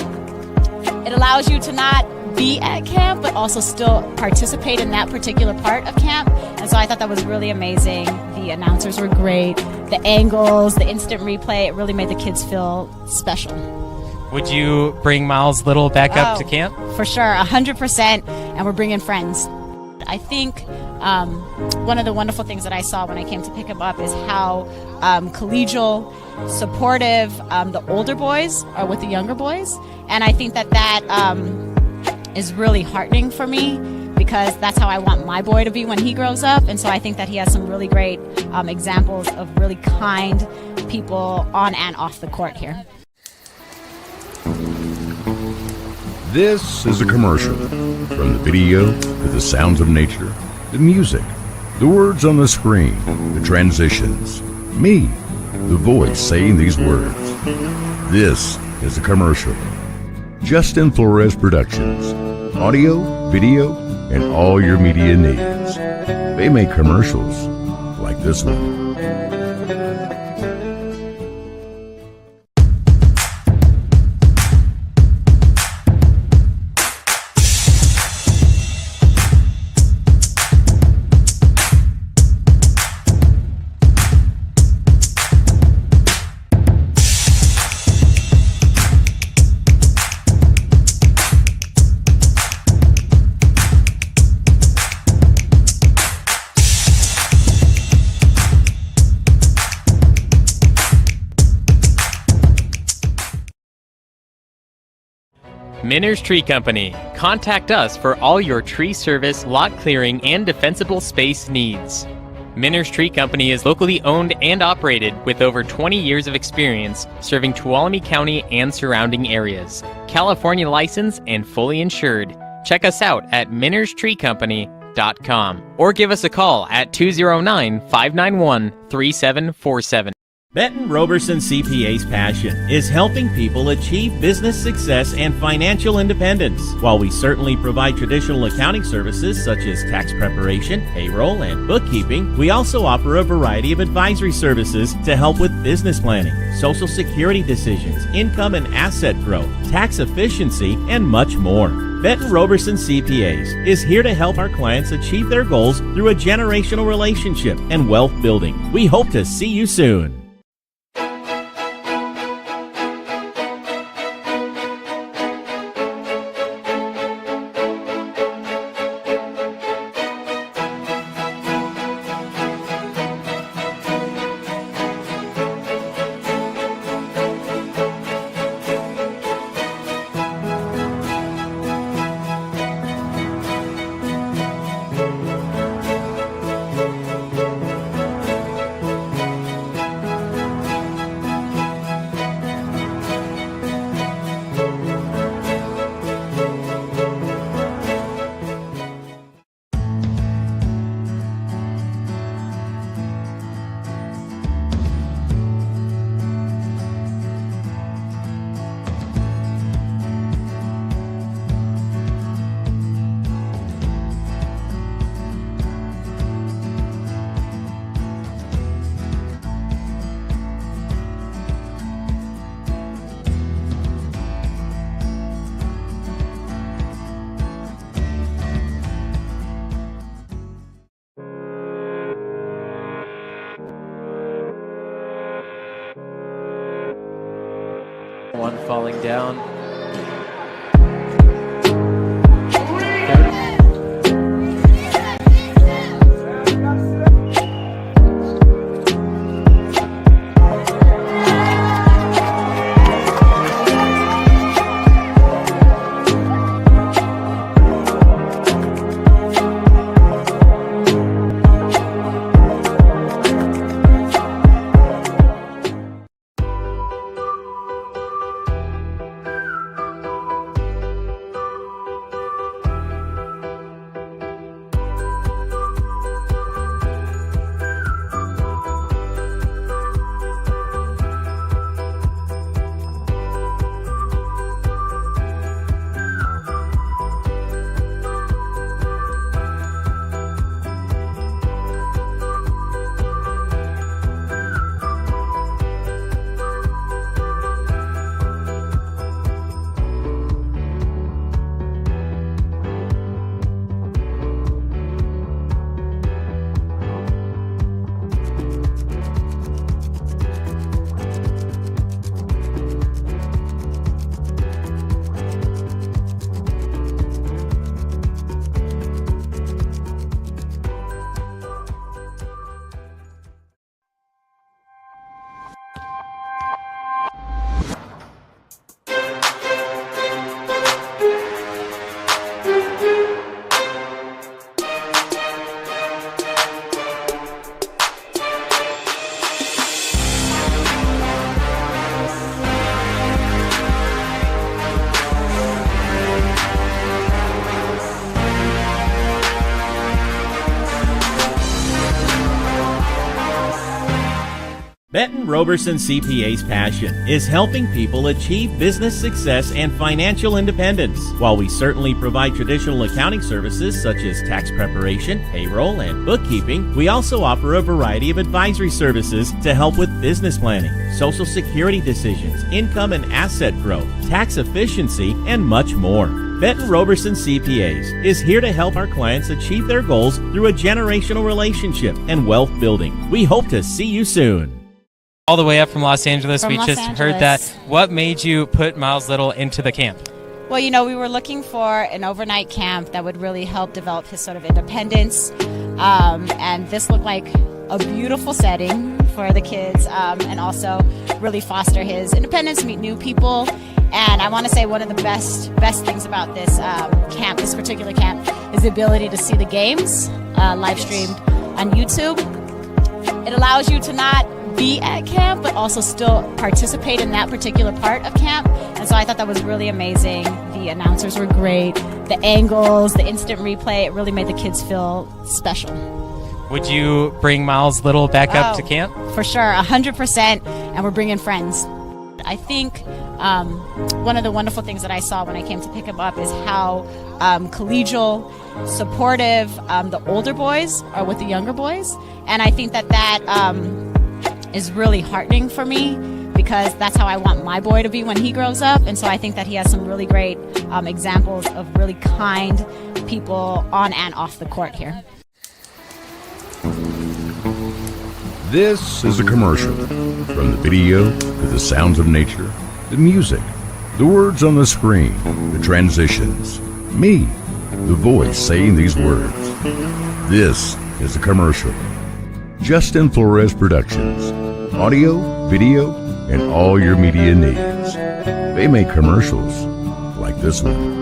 It allows you to not be at camp, but also still participate in that particular part of camp. And so I thought that was really amazing. The announcers were great. The angles, the instant replay, it really made the kids feel special. Would you bring Miles Little back up to camp? For sure, 100%, and we're bringing friends. I think one of the wonderful things that I saw when I came to pick him up is how collegial, supportive the older boys are with the younger boys. And I think that is really heartening for me, because that's how I want my boy to be when he grows up. And so I think that he has some really great examples of really kind people on and off the court here. This is a commercial. From the video to the sounds of nature, the music, the words on the screen, the transitions, me, the voice saying these words. This is a commercial. Justin Flores Productions. Audio, video, and all your media needs. They make commercials like this one. Minners Tree Company. Contact us for all your tree service, lot clearing, and defensible space needs. Minners Tree Company is locally owned and operated with over 20 years of experience serving Tuolumne County and surrounding areas. California licensed and fully insured. Check us out at minnerstreecompany.com or give us a call at 209-591-3747. Benton Roberson CPA's passion is helping people achieve business success and financial independence. While we certainly provide traditional accounting services such as tax preparation, payroll, and bookkeeping, we also offer a variety of advisory services to help with business planning, social security decisions, income and asset growth, tax efficiency, and much more. Benton Roberson CPAs is here to help our clients achieve their goals through a generational relationship and wealth building. We hope to see you soon. One falling down. Benton Roberson CPA's passion is helping people achieve business success and financial independence. While we certainly provide traditional accounting services such as tax preparation, payroll, and bookkeeping, we also offer a variety of advisory services to help with business planning, social security decisions, income and asset growth, tax efficiency, and much more. Benton Roberson CPAs is here to help our clients achieve their goals through a generational relationship and wealth building. We hope to see you soon. All the way up from Los Angeles. We Los just Angeles. heard that. What made you put Miles Little into the camp? Well, you know, we were looking for an overnight camp that would really help develop his sort of independence. And this looked like a beautiful setting for the kids and also really foster his independence, meet new people. And I want to say one of the best things about this camp, this particular camp, is the ability to see the games live streamed on YouTube. It allows you to not be at camp, but also still participate in that particular part of camp. And so I thought that was really amazing. The announcers were great. The angles, the instant replay, it really made the kids feel special. Would you bring Miles Little back up to camp? For sure, 100%, and we're bringing friends. I think one of the wonderful things that I saw when I came to pick him up is how collegial, supportive the older boys are with the younger boys. And I think that is really heartening for me, because that's how I want my boy to be when he grows up. And so I think that he has some really great examples of really kind people on and off the court here. This is a commercial. From the video to the sounds of nature, the music, the words on the screen, the transitions, me, the voice saying these words. This is a commercial. Justin Flores Productions. Audio, video, and all your media needs. They make commercials like this one.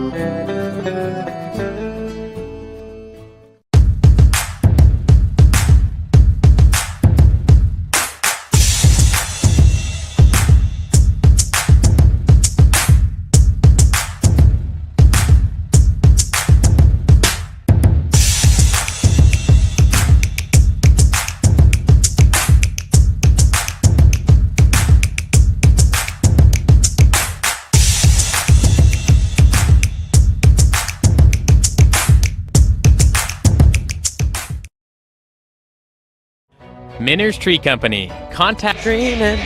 Minner's Tree Company. Contact Dreaming.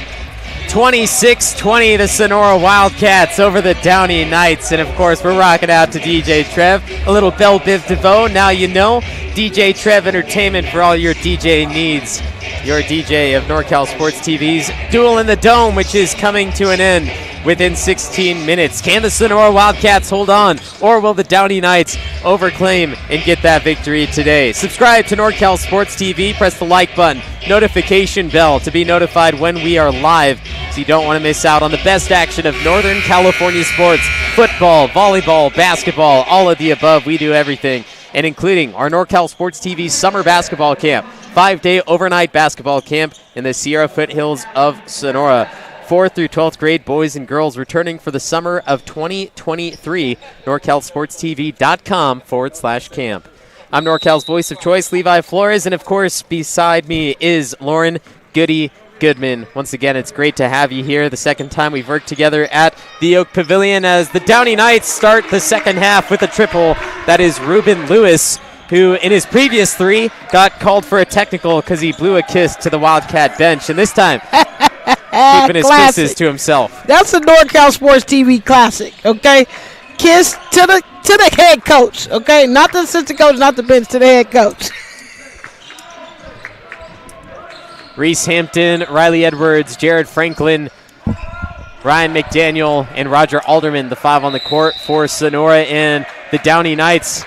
26-20, the Sonora Wildcats over the Downey Knights. And, of course, we're rocking out to DJ Trev. A little Belle Biv DeVoe. Now you know. DJ Trev Entertainment for all your DJ needs. Your DJ of NorCal Sports TV's Duel in the Dome, which is coming to an end within 16 minutes. Can the Sonora Wildcats hold on, or will the Downey Knights overclaim and get that victory today? Subscribe to NorCal Sports TV. Press the like button, notification bell to be notified when we are live, so you don't want to miss out on the best action of Northern California sports. Football, volleyball, basketball, all of the above. We do everything, and including our NorCal Sports TV summer basketball camp, 5-day overnight basketball camp in the Sierra Foothills of Sonora. 4th through 12th grade boys and girls returning for the summer of 2023. NorCalSportsTV.com/camp. I'm NorCal's voice of choice, Levi Flores, and of course, beside me is Lauren Goody Goodman. Once again, it's great to have you here. The second time we've worked together at the Oak Pavilion as the Downey Knights start the second half with a triple. That is Ruben Lewis, who in his previous three got called for a technical because he blew a kiss to the Wildcat bench, and this time keeping his kisses to himself. That's a NorCal Sports TV classic, okay? Kiss to the head coach, okay? Not the assistant coach, not the bench, to the head coach. Reese Hampton, Riley Edwards, Jared Franklin, Ryan McDaniel, and Roger Alderman, the 5 on the court for Sonora. And the Downey Knights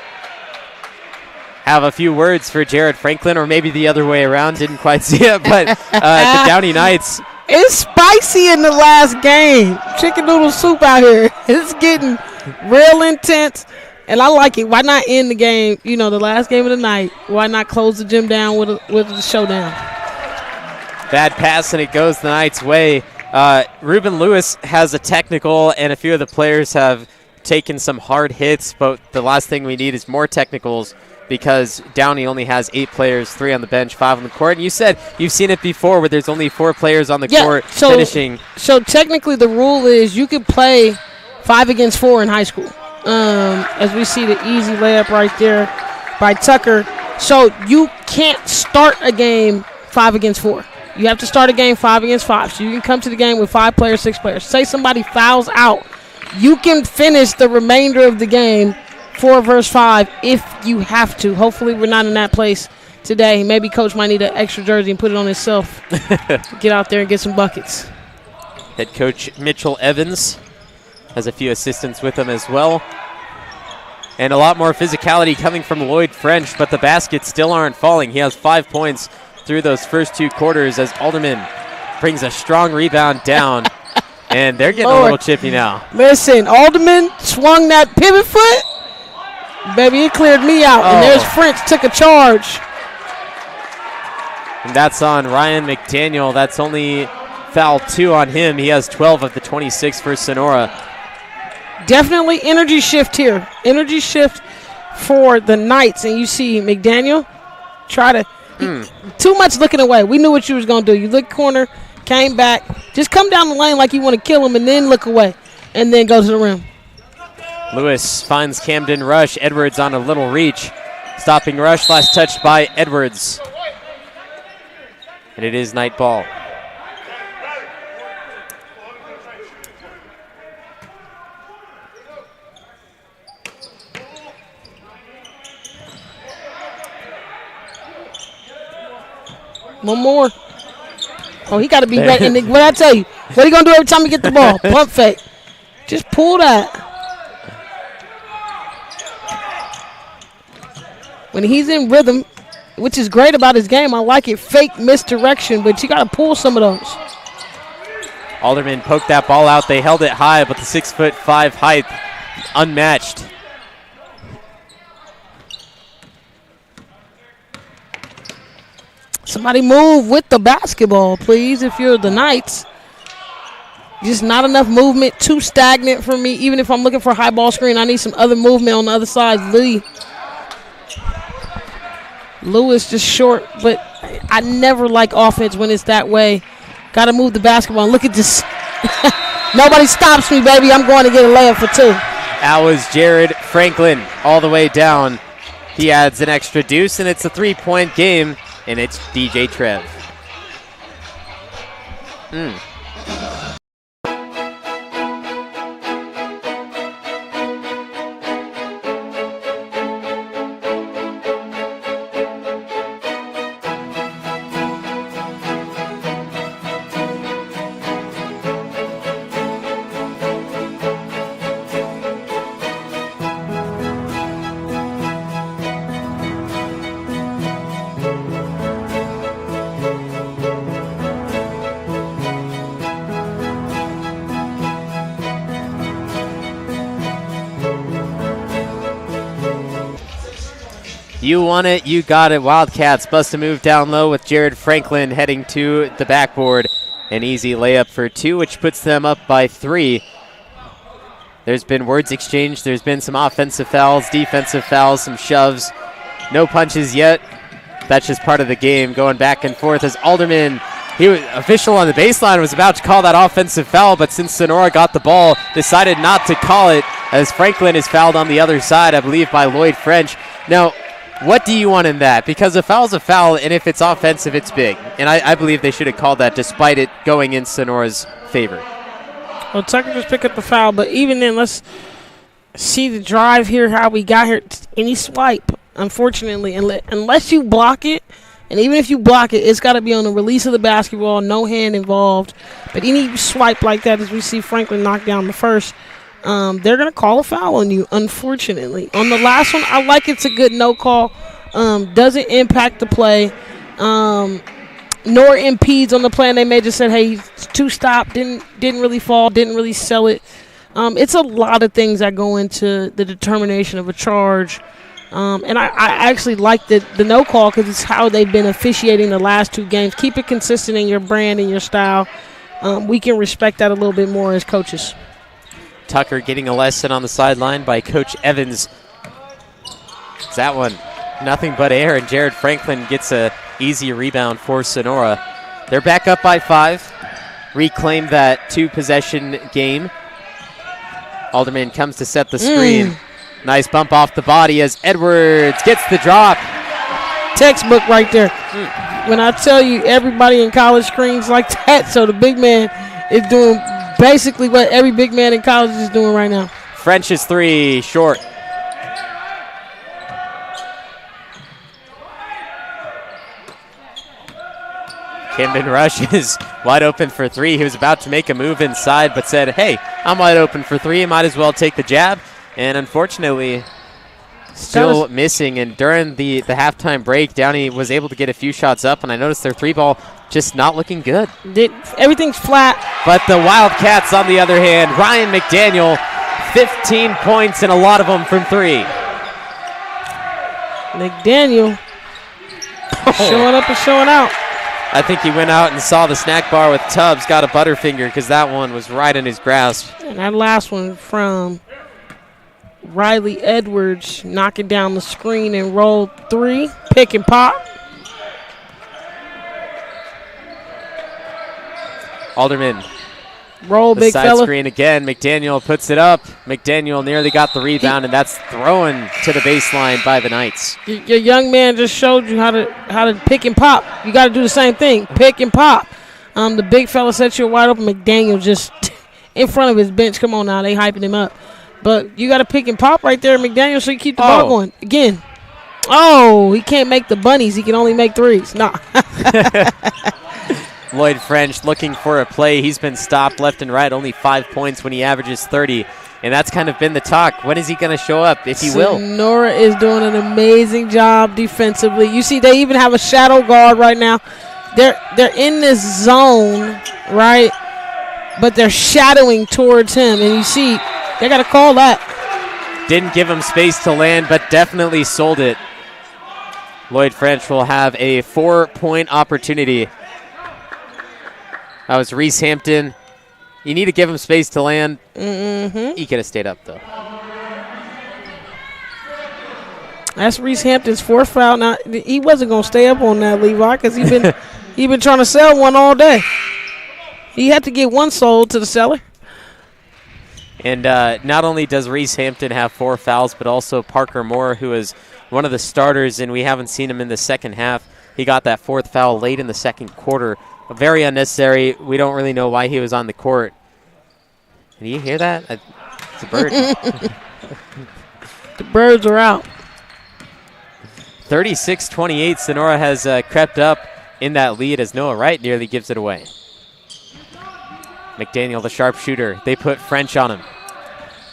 have a few words for Jared Franklin, or maybe the other way around. Didn't quite see it, but the Downey Knights. It's spicy in the last game. Chicken noodle soup out here. It's getting real intense, and I like it. Why not end the game, the last game of the night? Why not close the gym down with a showdown? Bad pass, and it goes the Knights' way. Ruben Lewis has a technical, and a few of the players have taken some hard hits, but the last thing we need is more technicals, because Downey only has 8 players, 3 on the bench, 5 on the court. And you said you've seen it before where there's only 4 players on the court finishing. So technically the rule is you could play 5 against 4 in high school. As we see the easy layup right there by Tucker. So you can't start a game 5 against 4. You have to start a game 5 against 5. So you can come to the game with 5 players, 6 players. Say somebody fouls out. You can finish the remainder of the game 4 versus 5 if you have to. Hopefully we're not in that place today. Maybe coach might need an extra jersey and put it on himself. Get out there and get some buckets. Head coach Mitchell Evans has a few assistants with him as well. And a lot more physicality coming from Lloyd French, but the baskets still aren't falling. He has 5 points through those first 2 quarters as Alderman brings a strong rebound down. And they're getting a little chippy now. Listen, Alderman swung that pivot foot. Baby, it cleared me out. And there's French took a charge. And that's on Ryan McDaniel. That's only foul 2 on him. He has 12 of the 26 for Sonora. Definitely energy shift here. Energy shift for the Knights. And you see McDaniel try to too much looking away. We knew what you was going to do. You look corner, came back. Just come down the lane like you want to kill him and then look away and then go to the rim. Lewis finds Camden Rush. Edwards on a little reach. Stopping Rush. Last touched by Edwards. And it is Knight ball. One more. Oh, he got to be ready. And what I tell you, what he going to do every time he get the ball? Pump fake. Just pull that. When he's in rhythm, which is great about his game, I like it. Fake misdirection, but you got to pull some of those. Alderman poked that ball out. They held it high, but the 6'5" height unmatched. Somebody move with the basketball, please, if you're the Knights. Just not enough movement, too stagnant for me. Even if I'm looking for a high ball screen, I need some other movement on the other side. Lewis just short, but I never like offense when it's that way. Got to move the basketball. And look at this. Nobody stops me, baby. I'm going to get a layup for 2. That was Jared Franklin all the way down. He adds an extra deuce, and it's a 3-point game. And it's DJ Trev. You want it, you got it. Wildcats bust a move down low with Jared Franklin heading to the backboard. An easy layup for 2, which puts them up by 3. There's been words exchanged. There's been some offensive fouls, defensive fouls, some shoves. No punches yet. That's just part of the game, going back and forth as Alderman, official on the baseline, was about to call that offensive foul, but since Sonora got the ball, decided not to call it as Franklin is fouled on the other side, I believe, by Lloyd French. Now, what do you want in that? Because a foul's a foul, and if it's offensive, it's big. And I believe they should have called that despite it going in Sonora's favor. Well, Tucker just picked up the foul, but even then, let's see the drive here, how we got here. Any swipe, unfortunately, unless you block it, and even if you block it, it's got to be on the release of the basketball, no hand involved. But any swipe like that, as we see Franklin knock down the first, they're going to call a foul on you, unfortunately. On the last one, I like it's a good no call. Doesn't impact the play, nor impedes on the play. And they may just said, hey, it's 2 stop, didn't really fall, didn't really sell it. It's a lot of things that go into the determination of a charge. And I actually like the no call because it's how they've been officiating the last 2 games. Keep it consistent in your brand and your style. We can respect that a little bit more as coaches. Tucker getting a lesson on the sideline by Coach Evans. It's that one, nothing but air, and Jared Franklin gets a easy rebound for Sonora. They're back up by 5. Reclaim that 2-possession game. Alderman comes to set the screen. Nice bump off the body as Edwards gets the drop. Textbook right there. When I tell you everybody in college screens like that, so the big man is doing basically what every big man in college is doing right now. French's 3, short. Camden Rush is wide open for 3. He was about to make a move inside, but said, hey, I'm wide open for 3. Might as well take the jab. And unfortunately, still missing. And during the halftime break, Downey was able to get a few shots up, and I noticed their three ball just not looking good. Everything's flat. But the Wildcats, on the other hand, Ryan McDaniel, 15 points and a lot of them from three. McDaniel showing up and showing out. I think he went out and saw the snack bar with Tubbs, got a Butterfinger because that one was right in his grasp. And that last one from Riley Edwards, knocking down the screen and roll three, pick and pop. Alderman. Roll, the big side fella. Screen again. McDaniel puts it up. McDaniel nearly got the rebound, and that's thrown to the baseline by the Knights. Your young man just showed you how to pick and pop. You got to do the same thing, pick and pop. The big fella set you wide open. McDaniel just in front of his bench. Come on now, they hyping him up. But you got to pick and pop right there, McDaniel, so you keep the ball going. Again. Oh, he can't make the bunnies. He can only make threes. Nah. Lloyd French looking for a play. He's been stopped left and right, only 5 points when he averages 30. And that's kind of been the talk. When is he going to show up, if he will? Sonora is doing an amazing job defensively. You see, they even have a shadow guard right now. They're in this zone, right? But they're shadowing towards him. And you see, they got to call that. Didn't give him space to land, but definitely sold it. Lloyd French will have a 4-point opportunity. That was Reese Hampton. You need to give him space to land. He could have stayed up, though. That's Reese Hampton's fourth foul. Now, he wasn't going to stay up on that, Levi, because he been trying to sell one all day. He had to get one sold to the seller. And not only does Reese Hampton have 4 fouls, but also Parker Moore, who is one of the starters, and we haven't seen him in the second half. He got that 4th foul late in the second quarter. Very unnecessary. We don't really know why he was on the court. Can you hear that? It's a bird. The birds are out. 36-28. Sonora has crept up in that lead as Noah Wright nearly gives it away. McDaniel, the sharpshooter. They put French on him.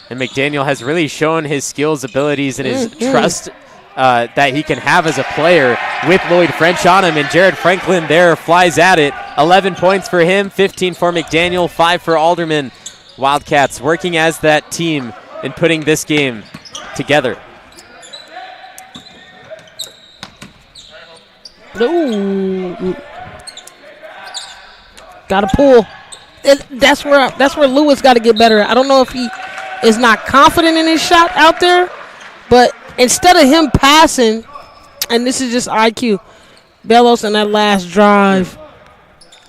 And McDaniel has really shown his skills, abilities, and his trust that he can have as a player with Lloyd French on him. And Jared Franklin there flies at it. 11 points for him, 15 for McDaniel, 5 for Alderman. Wildcats working as that team and putting this game together. Ooh. Got to pull. That's where Lewis got to get better. I don't know if he is not confident in his shot out there, but instead of him passing, and this is just IQ, Bellows in that last drive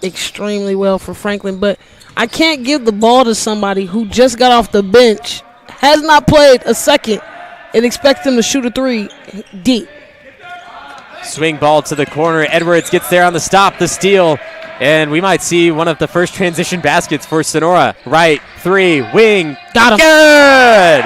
extremely well for Franklin, but I can't give the ball to somebody who just got off the bench, has not played a second, and expect them to shoot a three deep. Swing ball to the corner. Edwards gets there on the stop, the steal, and we might see one of the first transition baskets for Sonora. Wright, 3, wing. Got him. Good!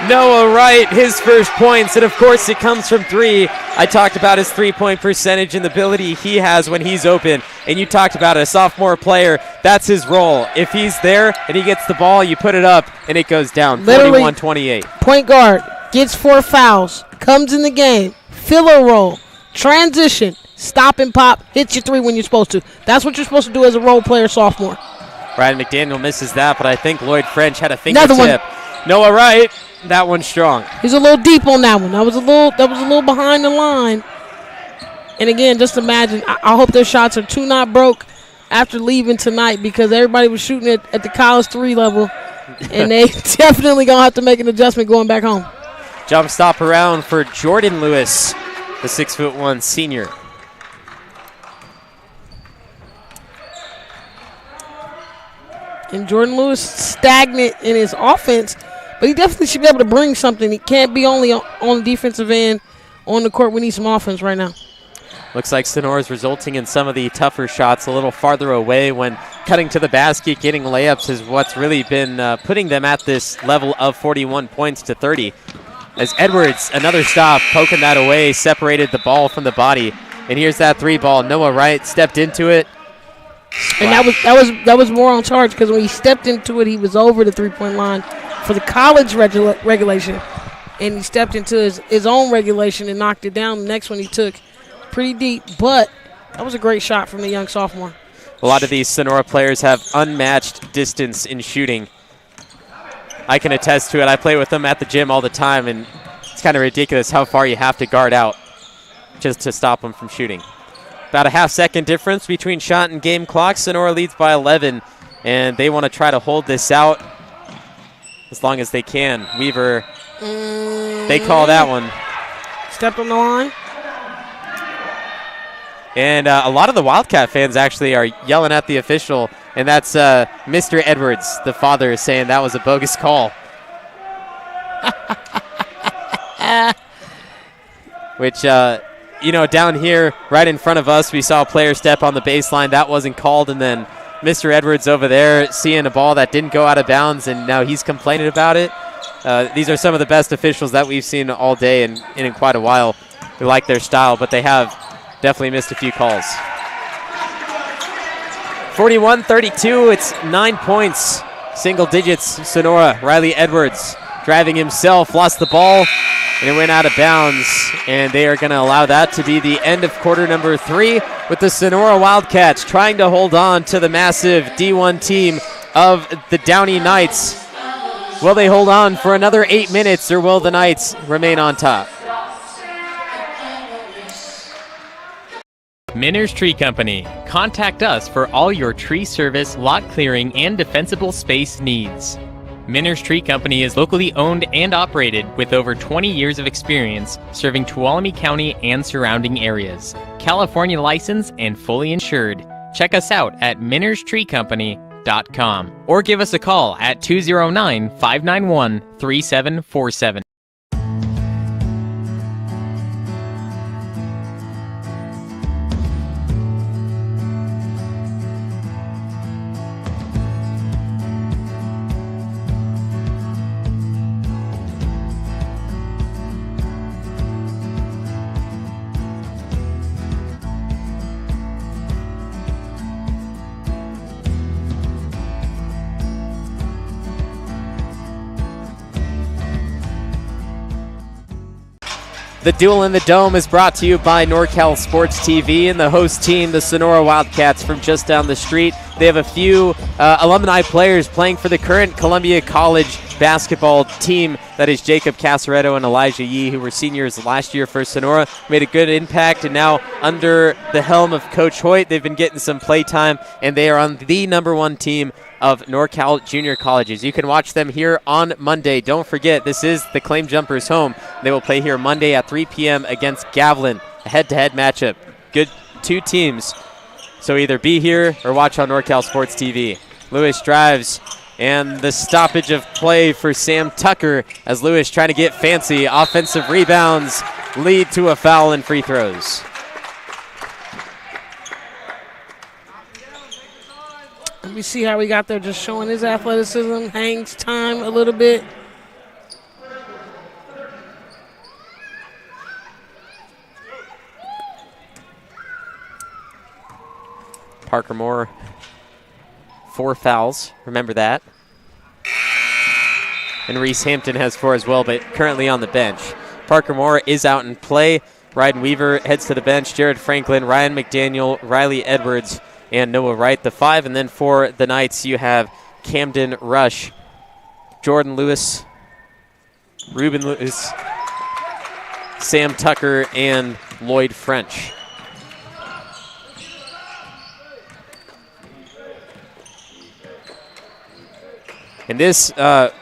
Noah Wright, his first points, and of course it comes from 3. I talked about his 3-point percentage and the ability he has when he's open, and you talked about it, a sophomore player, that's his role. If he's there and he gets the ball, you put it up, and it goes down, 41-28. Point guard, gets 4 fouls, comes in the game, filler roll, transition, stop and pop, hits your 3 when you're supposed to. That's what you're supposed to do as a role player sophomore. Ryan McDaniel misses that, but I think Lloyd French had a fingertip. Noah Wright, that one's strong. He's a little deep on that one. That was a little behind the line. And again, just imagine, I hope their shots are 2 not broke after leaving tonight, because everybody was shooting at the college 3 level, and they definitely going to have to make an adjustment going back home. Jump stop around for Jordan Lewis, the 6'1" senior. And Jordan Lewis stagnant in his offense, but he definitely should be able to bring something. He can't be only on the defensive end on the court. We need some offense right now. Looks like Sonora's resulting in some of the tougher shots a little farther away when cutting to the basket, getting layups is what's really been putting them at this level of 41 points to 30. As Edwards, another stop, poking that away, separated the ball from the body. And here's that 3 ball. Noah Wright stepped into it. And that was more on charge, because when he stepped into it, he was over the 3-point line for the college regulation. and he stepped into his own regulation and knocked it down. The next one he took pretty deep, but that was a great shot from the young sophomore. A lot of these Sonora players have unmatched distance in shooting. I can attest to it. I play with them at the gym all the time, and it's kind of ridiculous how far you have to guard out just to stop them from shooting. About a half-second difference between shot and game clock. Sonora leads by 11, and they want to try to hold this out as long as they can. Weaver, they call that one. Stepped on the line. And a lot of the Wildcat fans actually are yelling at the official, and that's Mr. Edwards, the father, is saying that was a bogus call. Which, down here right in front of us, we saw a player step on the baseline. That wasn't called, and then Mr. Edwards over there seeing a ball that didn't go out of bounds, and now he's complaining about it. These are some of the best officials that we've seen all day and in quite a while. We like their style, but they have definitely missed a few calls. 41-32, it's 9 points, single digits. Sonora, Riley Edwards driving himself, lost the ball, and it went out of bounds. And they are going to allow that to be the end of quarter number 3, with the Sonora Wildcats trying to hold on to the massive D1 team of the Downey Knights. Will they hold on for another 8 minutes, or will the Knights remain on top? Minners Tree Company. Contact us for all your tree service, lot clearing, and defensible space needs. Minners Tree Company is locally owned and operated with over 20 years of experience serving Tuolumne County and surrounding areas. California licensed and fully insured. Check us out at minnerstreecompany.com or give us a call at 209-591-3747. The Duel in the Dome is brought to you by NorCal Sports TV and the host team, the Sonora Wildcats from just down the street. They have a few alumni players playing for the current Columbia College basketball team. That is Jacob Casaretto and Elijah Yee, who were seniors last year for Sonora. Made a good impact, and now under the helm of Coach Hoyt, they've been getting some play time, and they are on the #1 team of NorCal junior colleges. You can watch them here on Monday. Don't forget, this is the Claim Jumpers' home. They will play here Monday at 3 p.m. against Gavilan, a head-to-head matchup. Good two teams. So either be here or watch on NorCal Sports TV. Lewis drives, and the stoppage of play for Sam Tucker as Lewis trying to get fancy. Offensive rebounds lead to a foul and free throws. Let me see how he got there, just showing his athleticism, hangs time a little bit. Parker Moore, 4 fouls. Remember that. And Reese Hampton has 4 as well, but currently on the bench. Parker Moore is out in play. Ryden Weaver heads to the bench. Jared Franklin, Ryan McDaniel, Riley Edwards, and Noah Wright, the 5. And then for the Knights, you have Camden Rush, Jordan Lewis, Ruben Lewis, Sam Tucker, and Lloyd French. And this,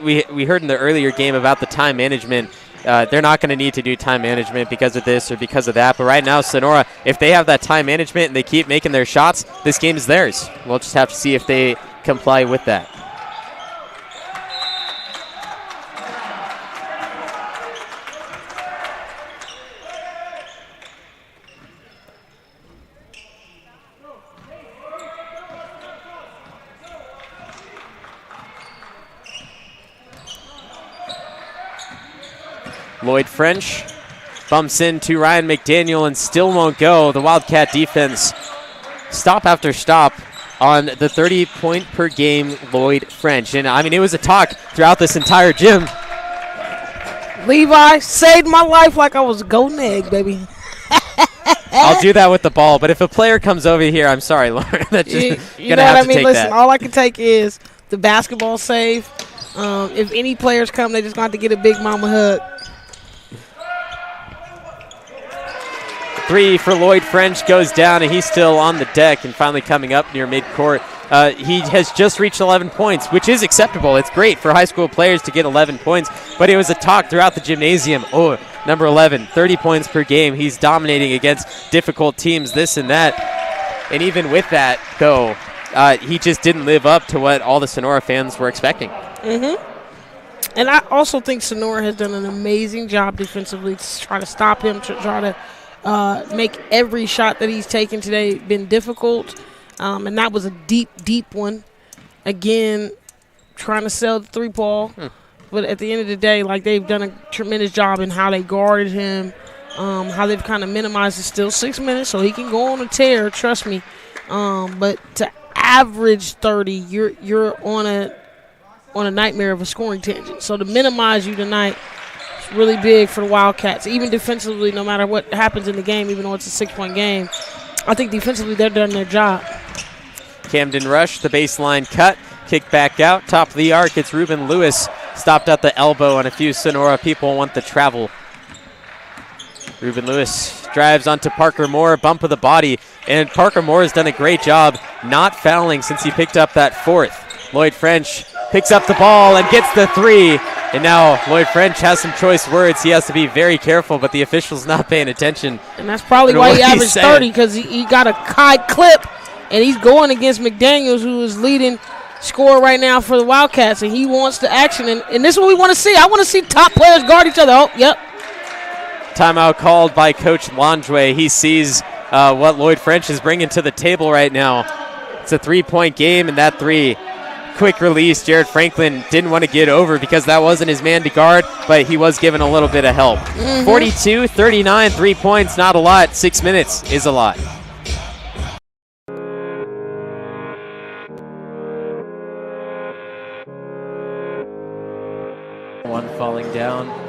we heard in the earlier game about the time management. They're not going to need to do time management because of this or because of that. But right now, Sonora, if they have that time management and they keep making their shots, this game is theirs. We'll just have to see if they comply with that. Lloyd French bumps into Ryan McDaniel and still won't go. The Wildcat defense stop after stop on the 30-point per game Lloyd French. And, I mean, it was a talk throughout this entire gym. Levi saved my life like I was a golden egg, baby. I'll do that with the ball, but if a player comes over here, I'm sorry, Lauren. That's just You know what I mean? Listen, all I can take is the basketball save. If any players come, they just going to have to get a big mama hug. 3 for Lloyd French goes down, and he's still on the deck and finally coming up near midcourt. He has just reached 11 points, which is acceptable. It's great for high school players to get 11 points, but it was a talk throughout the gymnasium. Oh, number 11, 30 points per game. He's dominating against difficult teams, this and that. And even with that, though, he just didn't live up to what all the Sonora fans were expecting. Mm-hmm. And I also think Sonora has done an amazing job defensively to try to stop him, to try to make every shot that he's taken today been difficult. And that was a deep, deep one. Again, trying to sell the 3-ball. But at the end of the day, like, they've done a tremendous job in how they guarded him, how they've kind of minimized it. Still 6 minutes, so he can go on a tear, trust me. But to average 30, you're on a nightmare of a scoring tangent. So to minimize you tonight is really big for the Wildcats. Even defensively, no matter what happens in the game, even though it's a 6-point game, I think defensively they're done their job. Camden Rush, the baseline cut, kick back out, top of the arc. It's Ruben Lewis, stopped at the elbow, and a few Sonora people want the travel. Ruben Lewis drives onto Parker Moore, bump of the body, and Parker Moore has done a great job not fouling since he picked up that 4th. Lloyd French picks up the ball and gets the 3, and now Lloyd French has some choice words. He has to be very careful, but the official's not paying attention. And that's probably why he averaged 30, because he got a high clip, and he's going against McDaniels, who is leading scorer right now for the Wildcats, and he wants the action. And this is what we want to see. I want to see top players guard each other. Oh, yep. Timeout called by Coach Landre. He sees what Lloyd French is bringing to the table right now. It's a 3-point game, and that 3, quick release. Jared Franklin didn't want to get over because that wasn't his man to guard, but he was given a little bit of help. 42-39, 3 points, not a lot. 6 minutes is a lot. One falling down.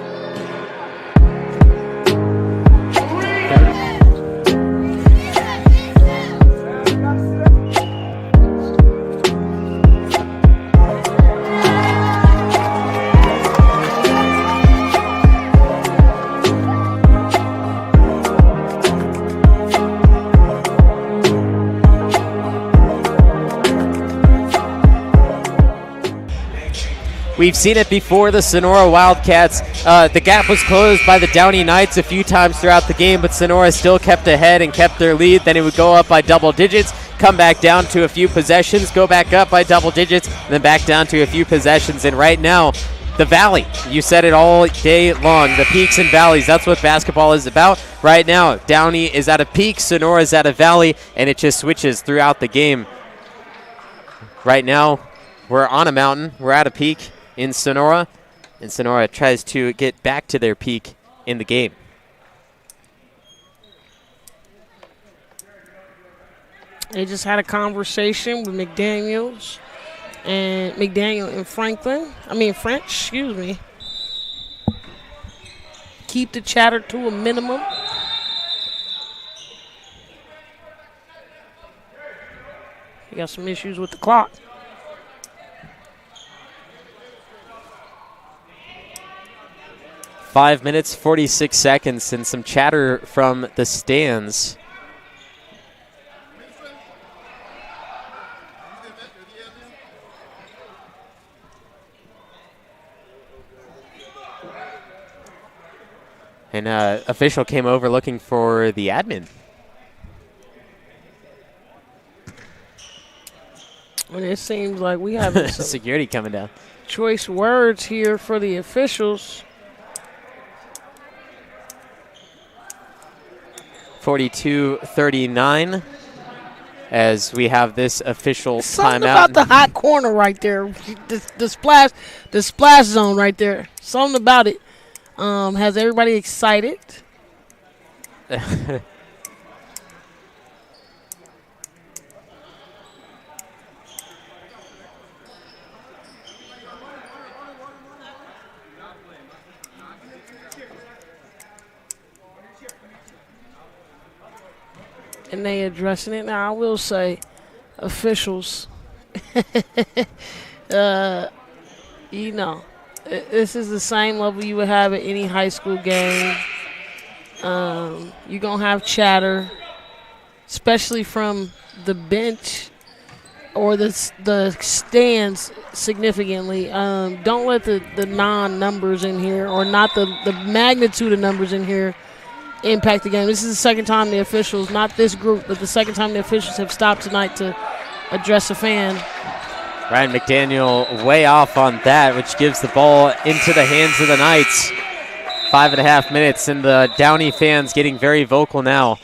We've seen it before, the Sonora Wildcats. The gap was closed by the Downey Knights a few times throughout the game, but Sonora still kept ahead and kept their lead. Then it would go up by double digits, come back down to a few possessions, go back up by double digits, and then back down to a few possessions. And right now, the Valley, you said it all day long, the peaks and valleys, that's what basketball is about. Right now, Downey is at a peak, Sonora is at a valley, and it just switches throughout the game. Right now, we're on a mountain, we're at a peak in Sonora, and Sonora tries to get back to their peak in the game. They just had a conversation with McDaniel and French, excuse me. Keep the chatter to a minimum. We got some issues with the clock. 5 minutes, 46 seconds, and some chatter from the stands. An official came over looking for the admin. And it seems like we have some security coming down. Choice words here for the officials. 42-39 as we have this official Something timeout. about the hot corner right there. The splash zone right there. Something about it has everybody excited. and they addressing it. Now, I will say, officials, you know, this is the same level you would have at any high school game. You're going to have chatter, especially from the bench or the stands significantly. Don't let the non-numbers in here or not the magnitude of numbers in here impact the game. This is the second time the officials, not this group, but the second time the officials have stopped tonight to address a fan. Ryan McDaniel way off on that, which gives the ball into the hands of the Knights. 5.5 minutes, and the Downey fans getting very vocal now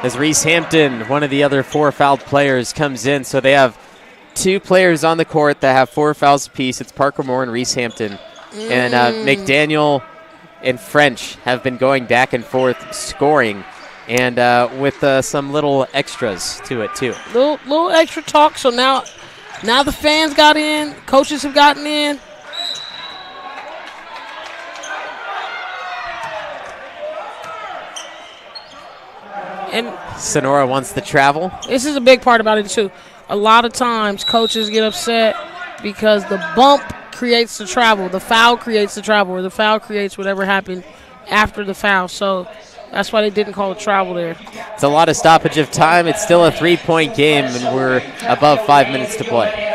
as Reese Hampton, one of the other 4 fouled players, comes in. So they have 2 players on the court that have 4 fouls apiece. It's Parker Moore and Reese Hampton. And McDaniel and French have been going back and forth scoring, and with some little extras to it too. Little extra talk. So now the fans got in, coaches have gotten in. And Sonora wants to travel. This is a big part about it too. A lot of times coaches get upset because the bump creates the travel, the foul creates the travel, or the foul creates whatever happened after the foul. So that's why they didn't call a travel there. It's a lot of stoppage of time. It's still a 3-point game, and we're above 5 minutes to play.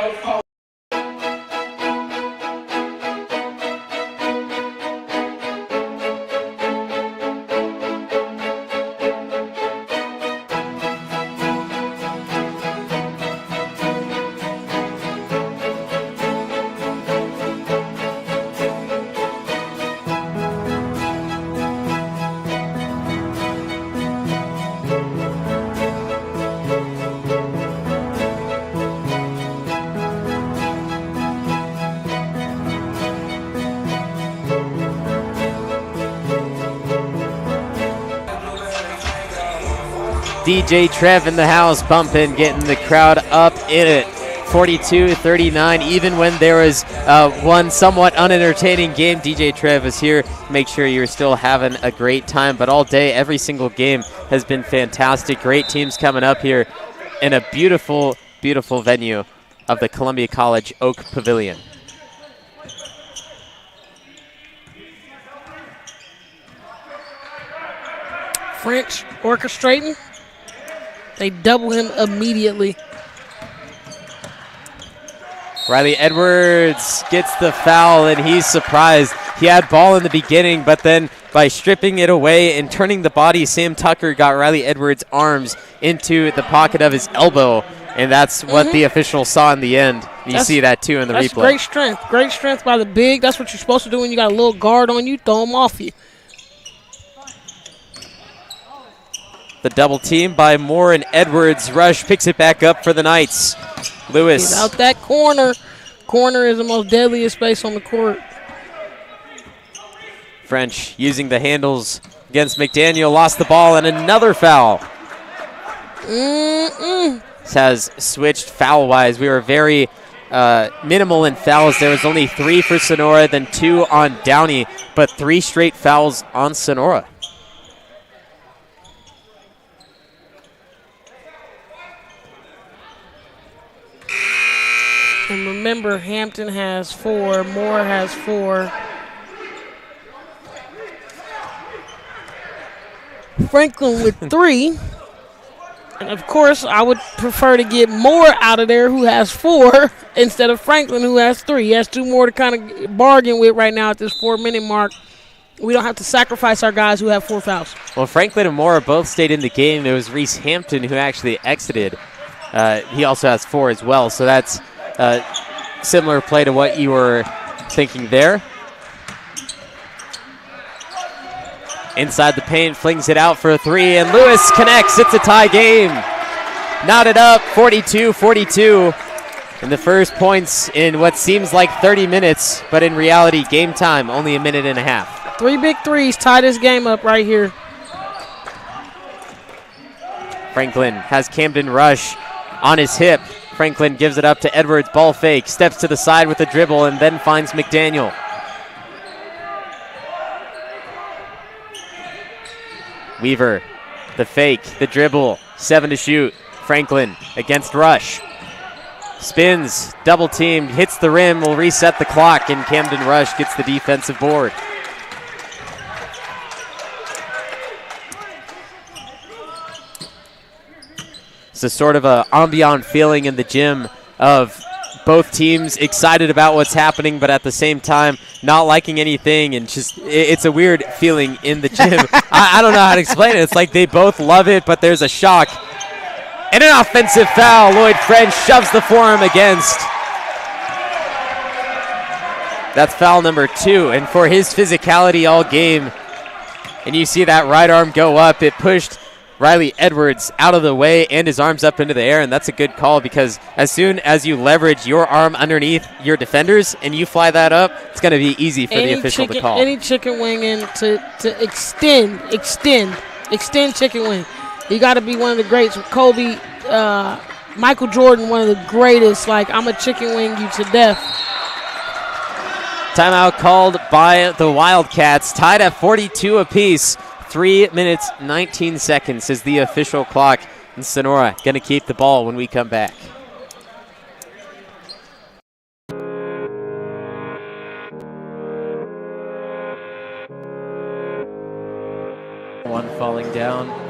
DJ Trev in the house, bumping, getting the crowd up in it. 42-39, even when there was one somewhat unentertaining game, DJ Trev is here. Make sure you're still having a great time. But all day, every single game has been fantastic. Great teams coming up here in a beautiful, beautiful venue of the Columbia College Oak Pavilion. French orchestrating. They double him immediately. Riley Edwards gets the foul, and he's surprised. He had ball in the beginning, but then by stripping it away and turning the body, Sam Tucker got Riley Edwards' arms into the pocket of his elbow, and that's what the official saw in the end. You see that, too, in the replay. Great strength. Great strength by the big. That's what you're supposed to do when you got a little guard on you. Throw him off you. The double team by Moore and Edwards. Rush picks it back up for the Knights. Lewis. Get out that corner. Corner is the most deadliest space on the court. French using the handles against McDaniel. Lost the ball, and another foul. This has switched foul-wise. We were very minimal in fouls. There was only 3 for Sonora, then 2 on Downey, but 3 straight fouls on Sonora. And remember, Hampton has 4, Moore has 4. Franklin with 3. And of course, I would prefer to get Moore out of there, who has 4, instead of Franklin, who has 3. He has 2 more to kind of bargain with right now at this 4-minute mark. We don't have to sacrifice our guys who have 4 fouls. Well, Franklin and Moore both stayed in the game. It was Reese Hampton who actually exited. He also has 4 as well, so that's similar play to what you were thinking there. Inside the paint, flings it out for a 3, and Lewis connects. It's a tie game. Knotted up, 42-42. And the first points in what seems like 30 minutes, but in reality, game time, only a minute and a half. 3 big threes tie this game up right here. Franklin has Camden Rush on his hip. Franklin gives it up to Edwards, ball fake, steps to the side with a dribble, and then finds McDaniel. Weaver, the fake, the dribble, 7 to shoot. Franklin against Rush. Spins, double teamed, hits the rim, will reset the clock, and Camden Rush gets the defensive board. It's a sort of a ambient feeling in the gym of both teams excited about what's happening, but at the same time not liking anything, and just it's a weird feeling in the gym. I don't know how to explain it. It's like they both love it, but there's a shock. And an offensive foul. Lloyd French shoves the forearm against. That's foul number 2, and for his physicality all game, and you see that right arm go up, it pushed Riley Edwards out of the way and his arms up into the air, and that's a good call because as soon as you leverage your arm underneath your defenders and you fly that up, it's going to be easy for the official to call. Any chicken wing in to extend chicken wing. You got to be one of the greats. Kobe, Michael Jordan, one of the greatest. Like, I'm a chicken wing you to death. Timeout called by the Wildcats, tied at 42 apiece. 3 minutes, 19 seconds is the official clock. And Sonora going to keep the ball when we come back. One falling down.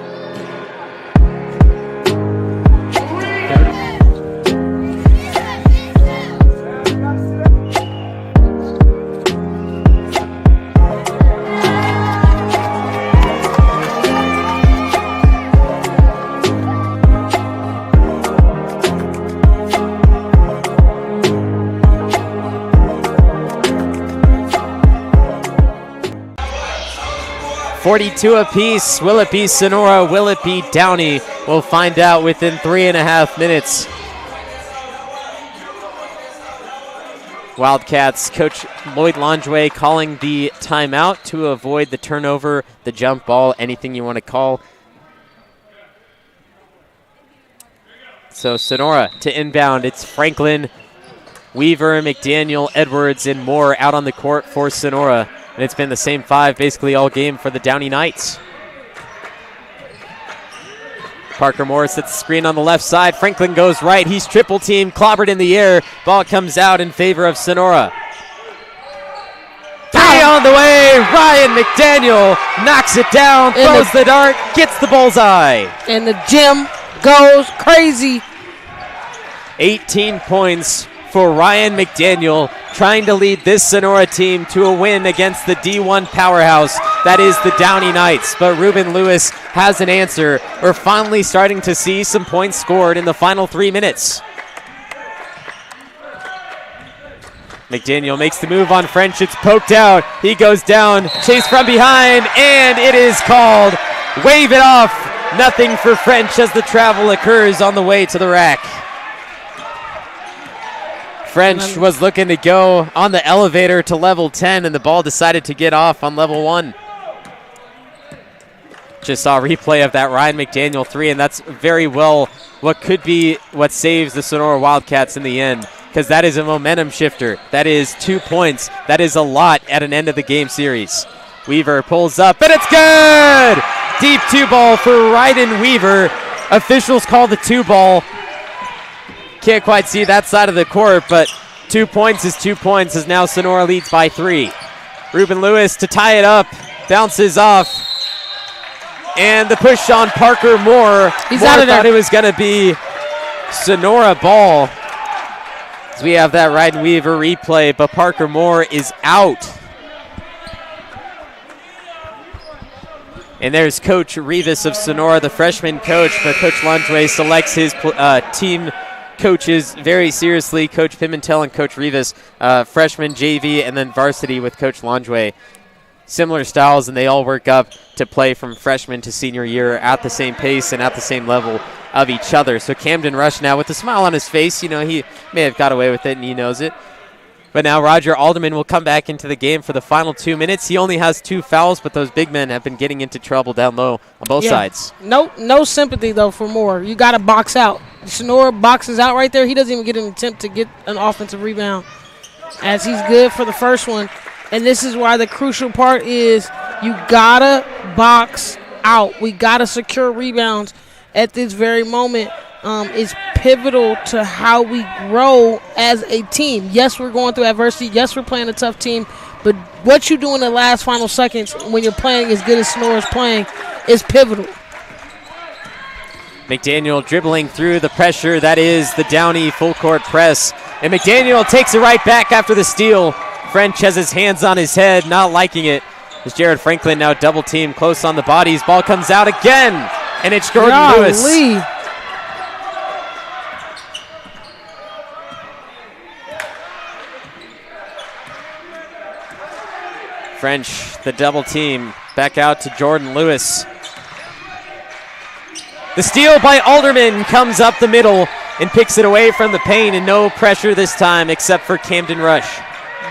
42 apiece. Will it be Sonora? Will it be Downey? We'll find out within 3.5 minutes. Wildcats coach Lloyd Longway calling the timeout to avoid the turnover, the jump ball, anything you want to call. So Sonora to inbound. It's Franklin, Weaver, McDaniel, Edwards, and Moore out on the court for Sonora. And it's been the same 5 basically all game for the Downey Knights. Parker Moore sets the screen on the left side. Franklin goes right. He's triple teamed, clobbered in the air. Ball comes out in favor of Sonora. 3 on the way. Ryan McDaniel knocks it down, throws the dart, gets the bullseye. And the gym goes crazy. 18 points for Ryan McDaniel, trying to lead this Sonora team to a win against the D1 powerhouse that is the Downey Knights. But Ruben Lewis has an answer. We're finally starting to see some points scored in the final 3 minutes. McDaniel makes the move on French. It's poked out. He goes down, chased from behind, and it is called. Wave it off. Nothing for French as the travel occurs on the way to the rack. French was looking to go on the elevator to level 10, and the ball decided to get off on level 1. Just saw a replay of that Ryan McDaniel 3, and that's very well what could be what saves the Sonora Wildcats in the end, because that is a momentum shifter. That is 2 points. That is a lot at an end of the game series. Weaver pulls up, and it's good! Deep 2 ball for Ryden Weaver. Officials call the 2 ball. Can't quite see that side of the court, but 2 points is 2 points as now Sonora leads by 3. Ruben Lewis to tie it up, bounces off, and the push on Parker Moore. He's Moore out of there. thought it was going to be Sonora ball. As we have that Ryden Weaver replay, but Parker Moore is out. And there's Coach Rivas of Sonora, the freshman coach, but Coach Longway selects his team coaches very seriously. Coach Pimentel and Coach Rivas, freshman, JV, and then varsity with Coach Longway. Similar styles, and they all work up to play from freshman to senior year at the same pace and at the same level of each other. So Camden Rush now with a smile on his face. You know, he may have got away with it, and he knows it. But now Roger Alderman will come back into the game for the final 2 minutes. He only has 2 fouls, but those big men have been getting into trouble down low on both sides. No sympathy, though, for Moore. You got to box out. Sonora boxes out right there. He doesn't even get an attempt to get an offensive rebound, as he's good for the first one. And this is why the crucial part is you got to box out. We got to secure rebounds. at this very moment is pivotal to how we grow as a team. Yes, we're going through adversity. Yes, we're playing a tough team. But what you do in the last final seconds when you're playing as good as Sonora's playing is pivotal. McDaniel dribbling through the pressure. That is the Downey full court press. And McDaniel takes it right back after the steal. French has his hands on his head, not liking it. As Jared Franklin now double team close on the bodies. Ball comes out again. And it's Jordan Lewis. French, the double team, back out to Jordan Lewis. The steal by Alderman comes up the middle and picks it away from the paint, and no pressure this time except for Camden Rush.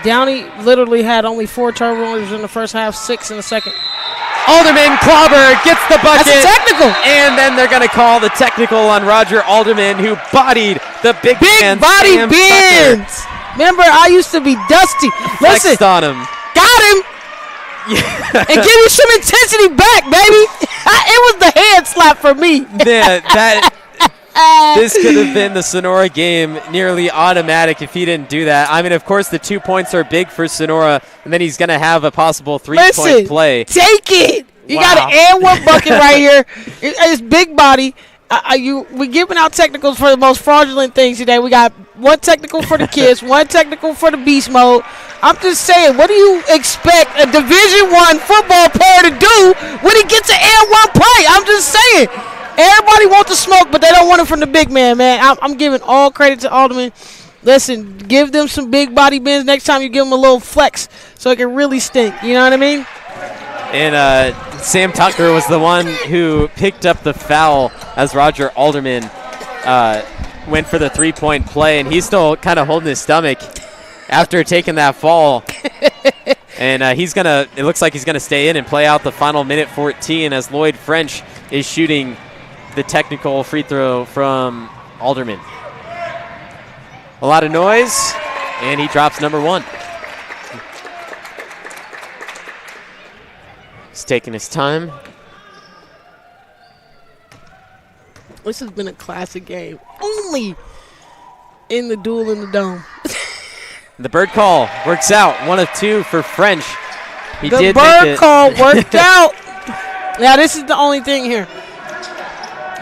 Downey literally had only 4 turnovers in the first half, 6 in the second. Alderman clobber gets the bucket. That's a technical. And then they're going to call the technical on Roger Alderman, who bodied the big man, body Sam bends. Remember, I used to be dusty. Listen, flexed on him. Got him. And give me some intensity back, baby. It was the hand slap for me. This could have been the Sonora game nearly automatic if he didn't do that. I mean, of course, the 2 points are big for Sonora, and then he's going to have a possible 3-point play. Take it. You got an and one bucket right here. It's big body. We're giving out technicals for the most fraudulent things today. We got one technical for the kids, one technical for the beast mode. I'm just saying, what do you expect a Division I football player to do when he gets an and one play? I'm just saying. Everybody wants the smoke, but they don't want it from the big man, I'm giving all credit to Alderman. Listen, give them some big body bends next time you give them a little flex so it can really stink. You know what I mean? And Sam Tucker was the one who picked up the foul as Roger Alderman went for the 3-point play, and he's still kind of holding his stomach after taking that fall. And it looks like he's going to stay in and play out the final minute 14 as Lloyd French is shooting the technical free throw from Alderman. A lot of noise, and he drops number 1. He's taking his time. This has been a classic game. Only in the Duel in the Dome. The bird call works out. 1 of 2 for French. The bird call worked out. Now, this is the only thing here.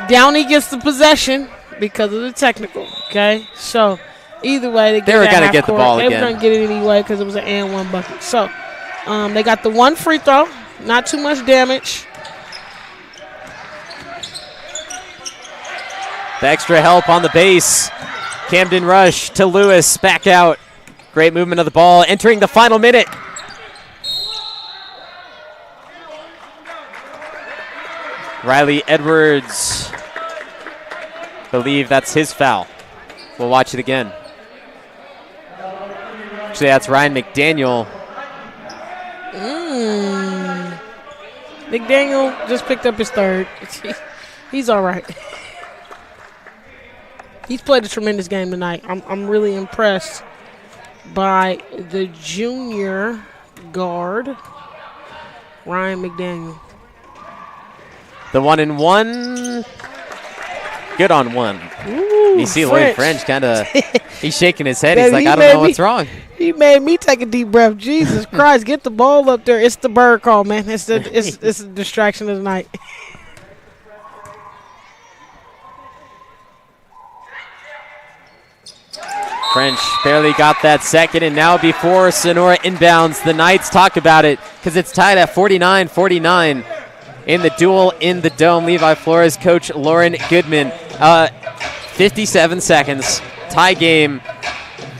Downey gets the possession because of the technical, okay? So, either way, they were going to get the ball again. They were going to get it anyway because it was an and one bucket. So, they got the 1 free throw. Not too much damage. The extra help on the base. Camden Rush to Lewis, back out. Great movement of the ball, entering the final minute. Riley Edwards. Believe that's his foul. We'll watch it again. Actually, that's Ryan McDaniel. McDaniel just picked up his 3rd. He's all right. He's played a tremendous game tonight. I'm really impressed by the junior guard, Ryan McDaniel. The 1-and-1. Good on 1. Ooh, you see Lloyd French kind of, he's shaking his head. He's like, Baby, I don't know what's wrong. He made me take a deep breath. Jesus Christ, get the ball up there. It's the bird call, man. It's a distraction of the night. French barely got that second, and now before Sonora inbounds, the Knights talk about it because it's tied at 49-49 in the Duel in the Dome. Levi Flores, coach Lauren Goodman. 57 seconds, tie game.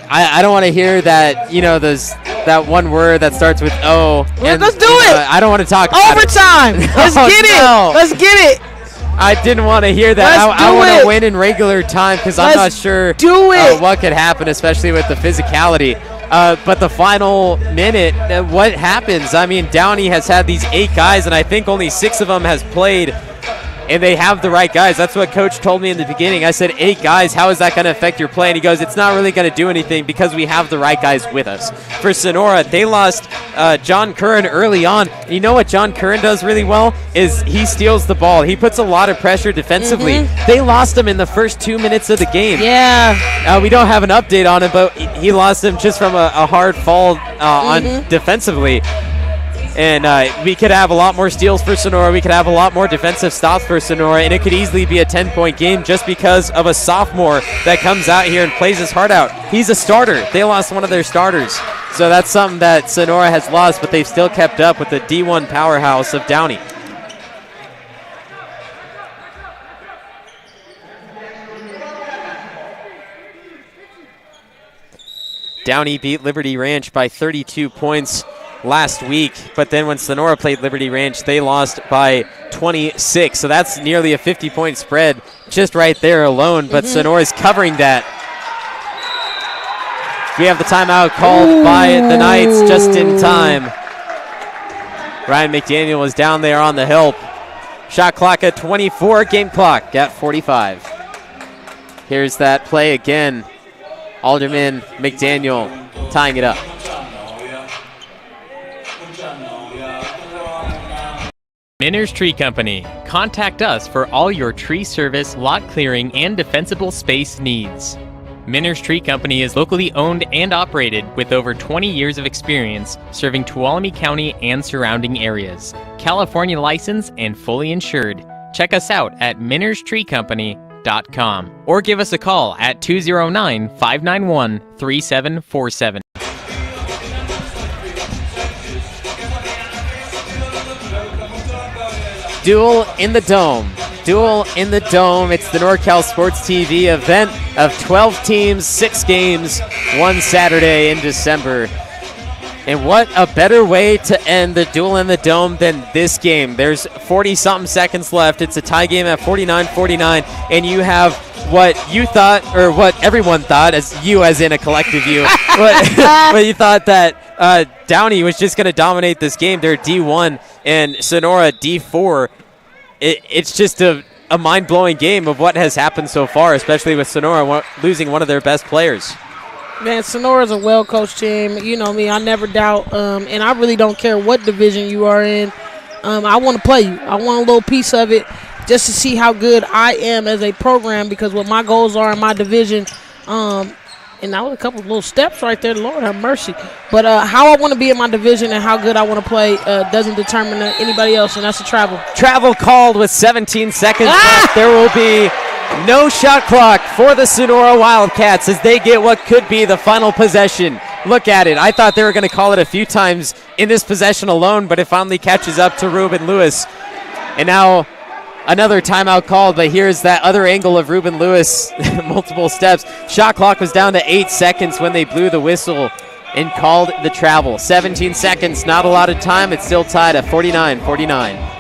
I don't want to hear that, there's that one word that starts with O. Let's do it. I don't want to talk about overtime. Let's get it. Let's get it. I didn't want to hear that. I want to win in regular time because I'm not sure what could happen, especially with the physicality. But the final minute, what happens? I mean, Downey has had these 8 guys, and I think only 6 of them has played and they have the right guys. That's what Coach told me in the beginning. I said, 8 guys, how is that going to affect your play? And he goes, it's not really going to do anything because we have the right guys with us. For Sonora, they lost John Curran early on. And you know what John Curran does really well is he steals the ball. He puts a lot of pressure defensively. They lost him in the first 2 minutes of the game. Yeah. We don't have an update on it, but he lost him just from a hard fall on defensively. And we could have a lot more steals for Sonora. We could have a lot more defensive stops for Sonora, and it could easily be a 10-point game just because of a sophomore that comes out here and plays his heart out. He's a starter. They lost one of their starters. So that's something that Sonora has lost, but they've still kept up with the D1 powerhouse of Downey. Downey beat Liberty Ranch by 32 points last week, but then when Sonora played Liberty Ranch, they lost by 26. So that's nearly a 50-point spread just right there alone, but Sonora's covering that. We have the timeout called by the Knights just in time. Ryan McDaniel was down there on the help. Shot clock at 24, game clock at 45. Here's that play again. Alderman McDaniel tying it up. Minners Tree Company. Contact us for all your tree service, lot clearing, and defensible space needs. Minners Tree Company is locally owned and operated with over 20 years of experience serving Tuolumne County and surrounding areas. California licensed and fully insured. Check us out at minnerstreecompany.com or give us a call at 209-591-3747. Duel in the Dome. Duel in the Dome. It's the NorCal Sports TV event of 12 teams, 6 games, one Saturday in December. And what a better way to end the Duel in the Dome than this game. There's 40-something seconds left. It's a tie game at 49-49, and you have what you thought, or what everyone thought, as in a collective you, but you thought that Downey was just going to dominate this game. They're D1 and Sonora D4. It's just a mind-blowing game of what has happened so far, especially with Sonora losing one of their best players. Man, Sonora's a well-coached team. You know me, I never doubt, and I really don't care what division you are in. I want to play you. I want a little piece of it just to see how good I am as a program, because what my goals are in my division, and that was a couple of little steps right there. Lord have mercy. But how I want to be in my division and how good I want to play doesn't determine anybody else, and that's a travel. Travel called with 17 seconds left. There will be no shot clock for the Sonora Wildcats as they get what could be the final possession. Look at it. I thought they were going to call it a few times in this possession alone, but it finally catches up to Ruben Lewis. And now another timeout called, but here's that other angle of Ruben Lewis, multiple steps. Shot clock was down to 8 seconds when they blew the whistle and called the travel. 17 seconds, not a lot of time. It's still tied at 49-49.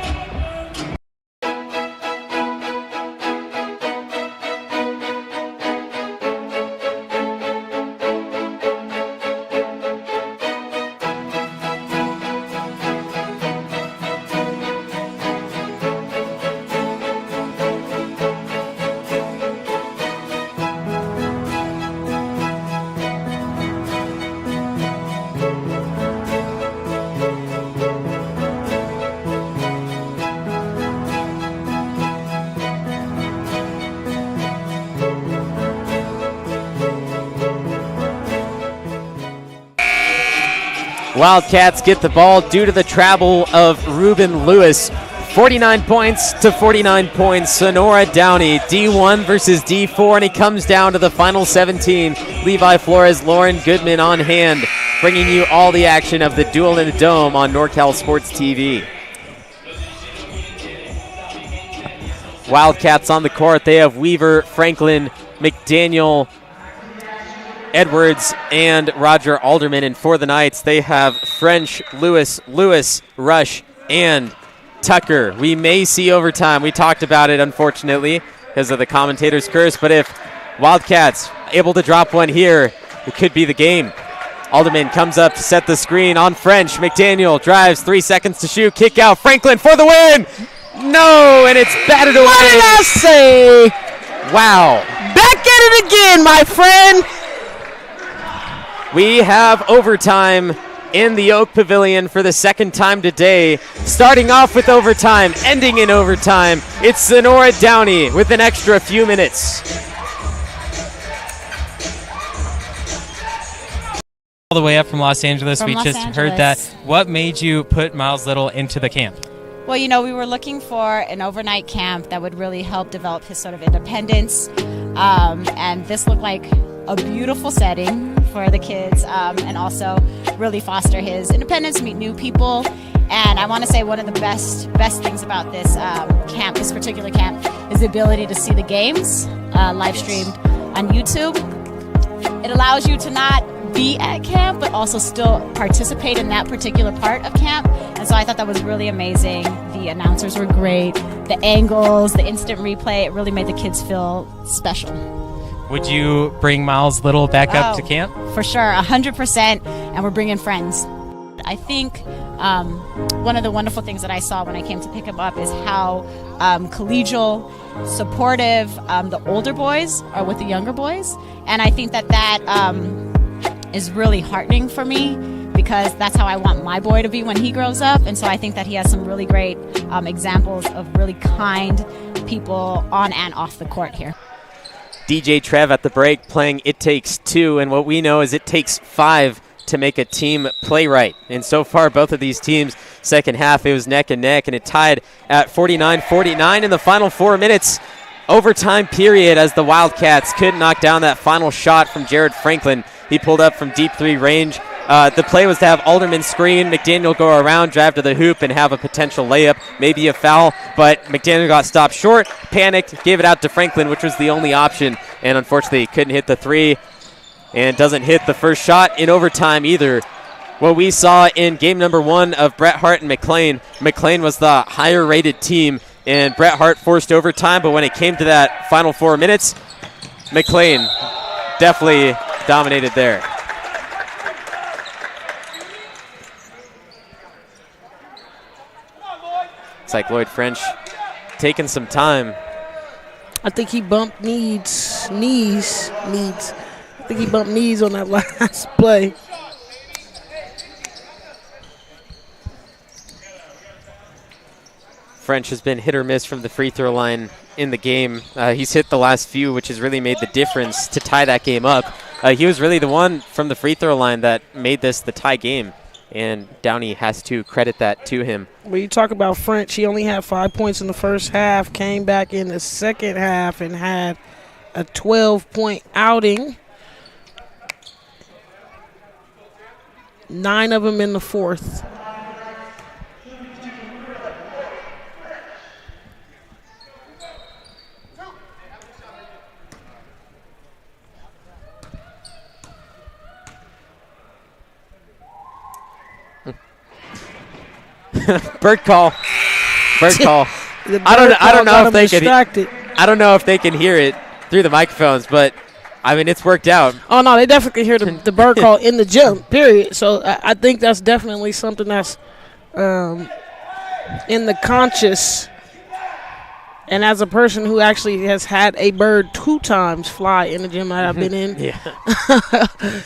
Wildcats get the ball due to the travel of Ruben Lewis. 49 points to 49 points. Sonora Downey, D1 versus D4, and he comes down to the final 17. Levi Flores, Lauren Goodman on hand, bringing you all the action of the Duel in the Dome on NorCal Sports TV. Wildcats on the court. They have Weaver, Franklin, McDaniel, Edwards, and Roger Alderman. And for the Knights, they have French, Lewis, Rush, and Tucker. We may see overtime. We talked about it, unfortunately, because of the commentator's curse. But if Wildcats able to drop one here, it could be the game. Alderman comes up to set the screen on French. McDaniel drives, 3 seconds to shoot. Kick out. Franklin for the win. No, and it's batted away. What did I say? Wow. Back at it again, my friend. We have overtime in the Oak Pavilion for the second time today. Starting off with overtime, ending in overtime. It's Sonora Downey with an extra few minutes. All the way up from Los Angeles. From we Los just Angeles. heard that. What made you put Miles Little into the camp? Well, you know, we were looking for an overnight camp that would really help develop his sort of independence. And this looked like a beautiful setting for the kids, and also really foster his independence, meet new people. And I want to say one of the best things about this camp, this particular camp, is the ability to see the games live streamed on YouTube. It allows you to not be at camp, but also still participate in that particular part of camp. And so I thought that was really amazing. The announcers were great. The angles, the instant replay, it really made the kids feel special. Would you bring Miles Little back up to camp? For sure, 100%, and we're bringing friends. I think one of the wonderful things that I saw when I came to pick him up is how collegial, supportive the older boys are with the younger boys. And I think that is really heartening for me, because that's how I want my boy to be when he grows up. And so I think that he has some really great examples of really kind people on and off the court here. DJ Trev at the break playing It Takes Two, and what we know is it takes 5 to make a team play right. And so far, both of these teams, second half, it was neck and neck, and it tied at 49-49 in the final 4 minutes. Overtime period as the Wildcats couldn't knock down that final shot from Jared Franklin. He pulled up from deep 3 range. The play was to have Alderman screen, McDaniel go around, drive to the hoop, and have a potential layup, maybe a foul, but McDaniel got stopped short, panicked, gave it out to Franklin, which was the only option, and unfortunately he couldn't hit the 3, and doesn't hit the first shot in overtime either. What we saw in game number 1 of Bret Hart and McLean was the higher-rated team, and Bret Hart forced overtime, but when it came to that final 4 minutes, McLean definitely dominated there. It's like Lloyd French taking some time. I think he bumped knees. I think he bumped knees on that last play. French has been hit or miss from the free throw line in the game. He's hit the last few, which has really made the difference to tie that game up. He was really the one from the free throw line that made this the tie game, and Downey has to credit that to him. When you talk about French, he only had 5 points in the first half, came back in the second half and had a 12-point outing. 9 of them in the fourth. Bird call. I don't know if they can hear it through the microphones, but I mean, it's worked out. Oh no, they definitely hear the bird call in the gym. Period. So I think that's definitely something that's in the conscious. And as a person who actually has had a bird 2 times fly in the gym that I've been in,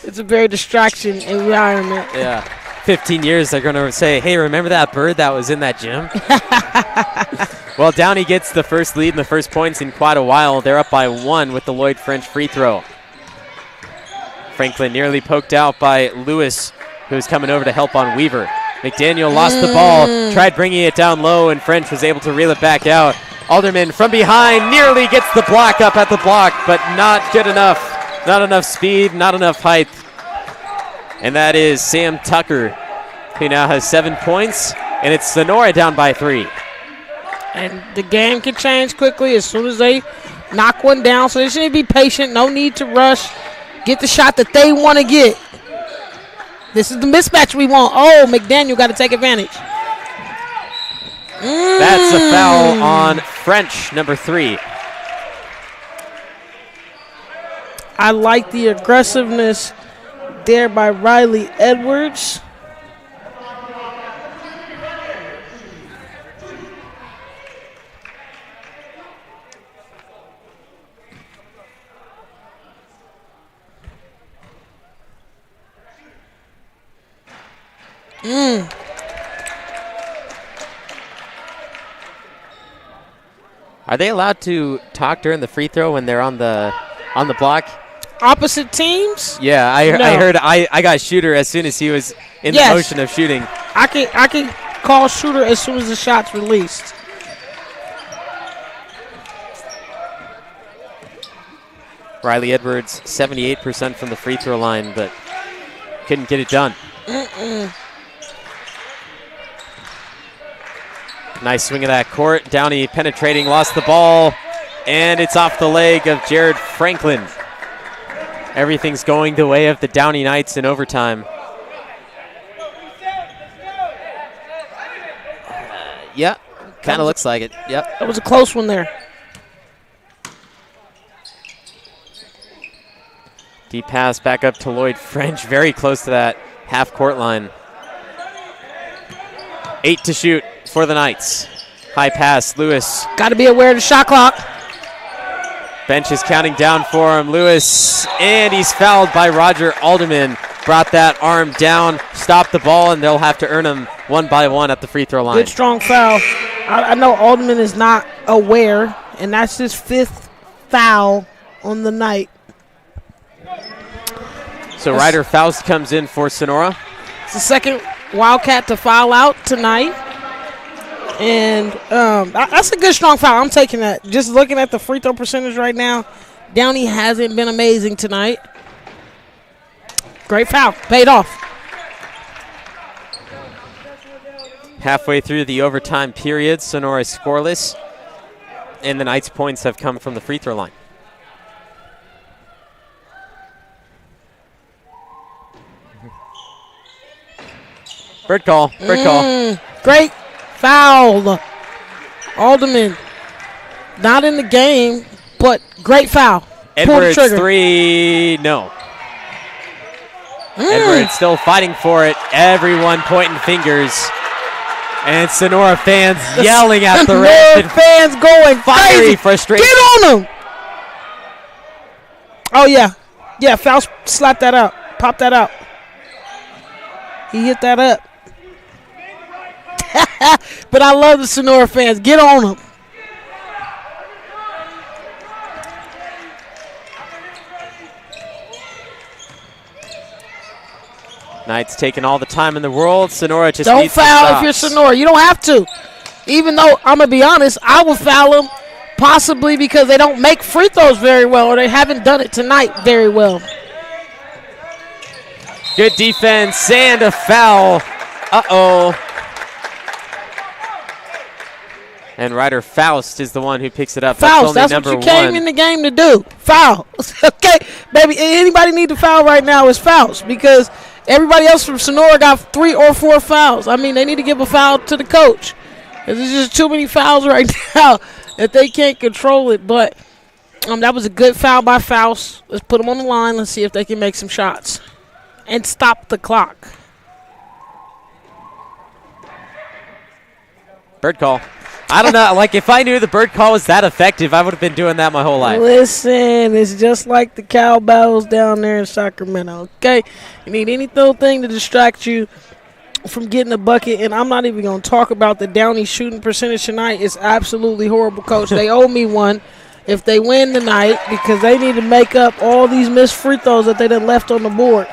it's a very distraction environment. Yeah. 15 years, they're going to say, hey, remember that bird that was in that gym? Well, Downey gets the first lead and the first points in quite a while. They're up by 1 with the Lloyd French free throw. Franklin nearly poked out by Lewis, who's coming over to help on Weaver. McDaniel lost the ball, tried bringing it down low, and French was able to reel it back out. Alderman from behind nearly gets the block up at the block, but not good enough. Not enough speed, not enough height. And that is Sam Tucker, who now has 7 points, and it's Sonora down by 3. And the game can change quickly as soon as they knock one down, so they should be patient. No need to rush. Get the shot that they want to get. This is the mismatch we want. Oh, McDaniel got to take advantage. That's a foul on French, number 3. I like the aggressiveness there by Riley Edwards. Are they allowed to talk during the free throw when they're on the block? Opposite teams? Yeah, I heard I got shooter as soon as he was in the motion of shooting. I can call shooter as soon as the shot's released. Riley Edwards, 78% from the free throw line, but couldn't get it done. Nice swing of that court. Downey penetrating, lost the ball, and it's off the leg of Jared Franklin. Everything's going the way of the Downey Knights in overtime. Yeah, kind of looks like it. Yep. That was a close one there. Deep pass back up to Lloyd French, very close to that half-court line. 8 to shoot for the Knights. High pass, Lewis. Got to be aware of the shot clock. Bench is counting down for him. Lewis, and he's fouled by Roger Alderman. Brought that arm down, stopped the ball, and they'll have to earn him one by one at the free throw line. Good, strong foul. I know Alderman is not aware, and that's his 5th foul on the night. So Ryder Faust comes in for Sonora. It's the second Wildcat to foul out tonight. And that's a good, strong foul. I'm taking that. Just looking at the free throw percentage right now, Downey hasn't been amazing tonight. Great foul. Paid off. Halfway through the overtime period, Sonora is scoreless, and the Knights' points have come from the free throw line. Bird call. Bird call. Great foul. Alderman, not in the game, but great foul. Edwards, 3, no. Edwards still fighting for it. Everyone pointing fingers. And Sonora fans yelling at the ref. Fans going fiery crazy. frustration. Get on them. Oh, yeah. Yeah, foul, slap that out. Pop that out. He hit that up. But I love the Sonora fans. Get on them. Knights taking all the time in the world. Sonora just don't needs some foul if stops. you're Sonora. You don't have to. Even though, I'm going to be honest, I would foul them possibly because they don't make free throws very well or they haven't done it tonight very well. Good defense and a foul. Uh-oh. And Ryder Faust is the one who picks it up. Faust, that's what you came in the game to do. Foul. Okay, baby, anybody need to foul right now is Faust because everybody else from Sonora got 3 or 4 fouls. I mean, they need to give a foul to the coach. There's just too many fouls right now that they can't control it. But that was a good foul by Faust. Let's put them on the line. Let's see if they can make some shots and stop the clock. Bird call. I don't know. Like, if I knew the bird call was that effective, I would have been doing that my whole life. Listen, it's just like the cowbells down there in Sacramento, okay? You need any little thing to distract you from getting a bucket, and I'm not even going to talk about the Downey shooting percentage tonight. It's absolutely horrible, Coach. They owe me one if they win tonight because they need to make up all these missed free throws that they done left on the board.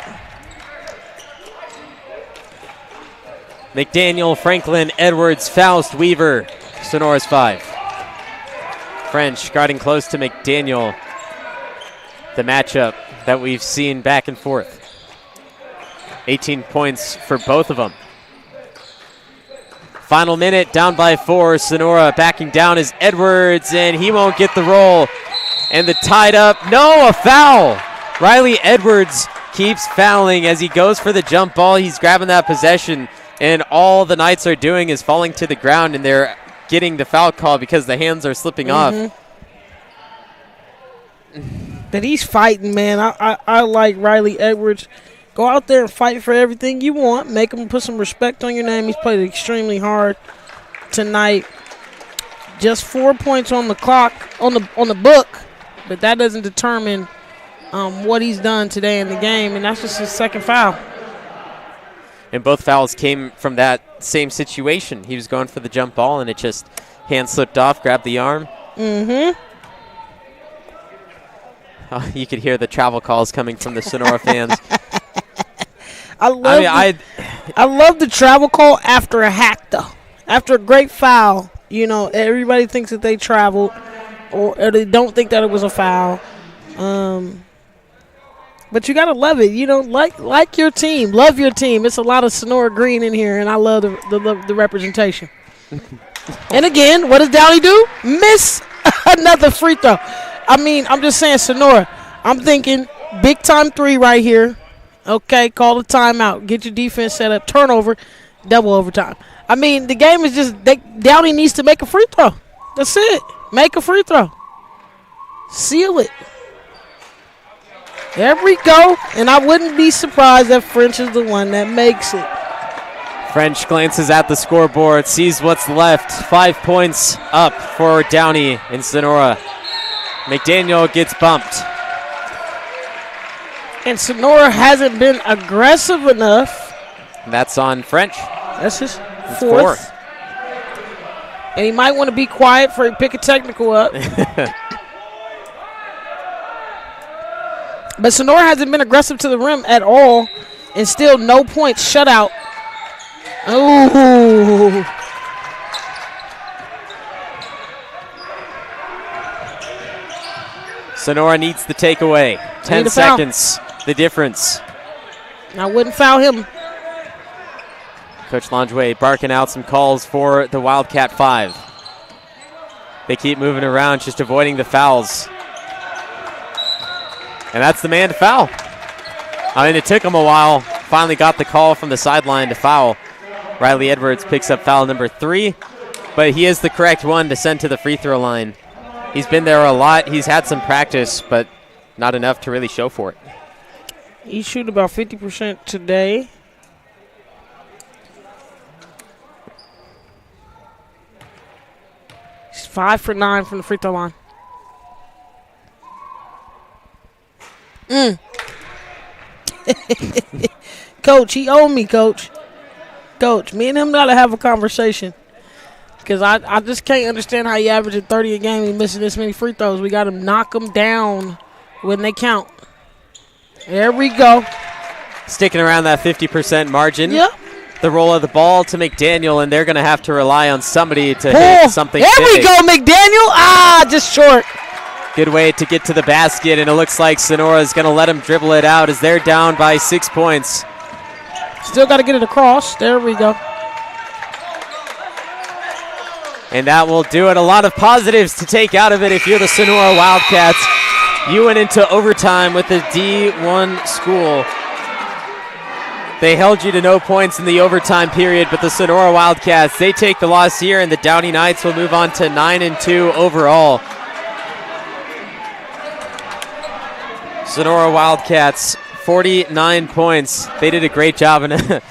McDaniel, Franklin, Edwards, Faust, Weaver. Sonora's 5. French guarding close to McDaniel. The matchup that we've seen back and forth. 18 points for both of them. Final minute, down by 4. Sonora backing down is Edwards, and he won't get the roll. And the tied up, no, a foul. Riley Edwards keeps fouling as he goes for the jump ball. He's grabbing that possession, and all the Knights are doing is falling to the ground, and they're getting the foul call because the hands are slipping off. But he's fighting, man. I like Riley Edwards. Go out there and fight for everything you want. Make him put some respect on your name. He's played extremely hard tonight. Just 4 points on the clock, on the book, but that doesn't determine what he's done today in the game, and that's just his second foul. And both fouls came from that same situation. He was going for the jump ball, and it just hand slipped off, grabbed the arm. Mm-hmm. Oh, you could hear the travel calls coming from the Sonora fans. I love the travel call after a hack, though. After a great foul, everybody thinks that they traveled, or they don't think that it was a foul. But you gotta love it, like your team, love your team. It's a lot of Sonora green in here, and I love the representation. And again, what does Downey do? Miss another free throw. I'm just saying, Sonora. I'm thinking big time 3 right here. Okay, call a timeout, get your defense set up, turnover, double overtime. The game is just Downey needs to make a free throw. That's it. Make a free throw. Seal it. There we go. And I wouldn't be surprised if French is the one that makes it. French glances at the scoreboard, sees what's left. 5 points up for Downey in Sonora. McDaniel gets bumped. And Sonora hasn't been aggressive enough. That's on French. That's his fourth. And he might want to be quiet before he pick a technical up. But Sonora hasn't been aggressive to the rim at all, and still no points. Shutout. Ooh. Sonora needs the takeaway. 10 seconds, the difference. I wouldn't foul him. Coach Langeway barking out some calls for the Wildcat 5. They keep moving around, just avoiding the fouls. And that's the man to foul. It took him a while. Finally got the call from the sideline to foul. Riley Edwards picks up foul number 3, but he is the correct one to send to the free throw line. He's been there a lot. He's had some practice, but not enough to really show for it. He shoot about 50% today. He's 5 for 9 from the free throw line. Coach, he owed me, Coach. Coach, me and him got to have a conversation. Because I just can't understand how he averaging 30 a game and he missing this many free throws. We got to knock them down when they count. There we go. Sticking around that 50% margin. Yep. The roll of the ball to McDaniel, and they're going to have to rely on somebody to hit something there big. We go, McDaniel. Just short. Good way to get to the basket, and it looks like Sonora is going to let him dribble it out as they're down by 6 points. Still got to get it across. There we go. And that will do it. A lot of positives to take out of it if you're the Sonora Wildcats. You went into overtime with the D1 school. They held you to no points in the overtime period, but the Sonora Wildcats, they take the loss here, and the Downey Knights will move on to 9-2 overall. Sonora Wildcats, 49 points. They did a great job, and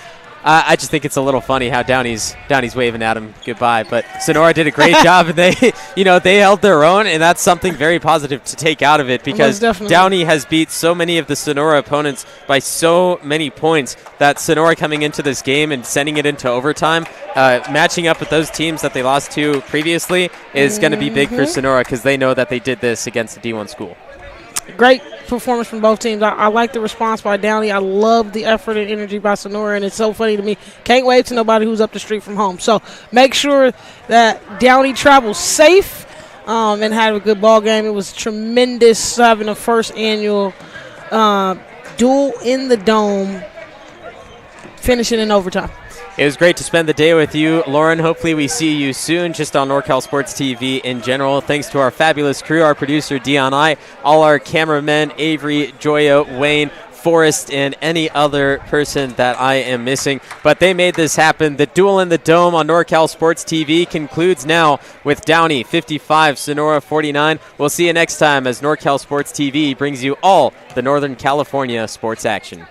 I just think it's a little funny how Downey's waving at him goodbye. But Sonora did a great job, and they held their own, and that's something very positive to take out of it because Downey has beat so many of the Sonora opponents by so many points that Sonora coming into this game and sending it into overtime, matching up with those teams that they lost to previously is going to be big for Sonora because they know that they did this against a D1 school. Great performance from both teams. I like the response by Downey. I love the effort and energy by Sonora, and it's so funny to me. Can't wave to nobody who's up the street from home. So make sure that Downey travels safe and had a good ball game. It was tremendous having a first annual Duel in the Dome, finishing in overtime. It was great to spend the day with you, Lauren. Hopefully we see you soon just on NorCal Sports TV in general. Thanks to our fabulous crew, our producer, Dion I, all our cameramen, Avery, Joya, Wayne, Forrest, and any other person that I am missing. But they made this happen. The Duel in the Dome on NorCal Sports TV concludes now with Downey 55, Sonora 49. We'll see you next time as NorCal Sports TV brings you all the Northern California sports action.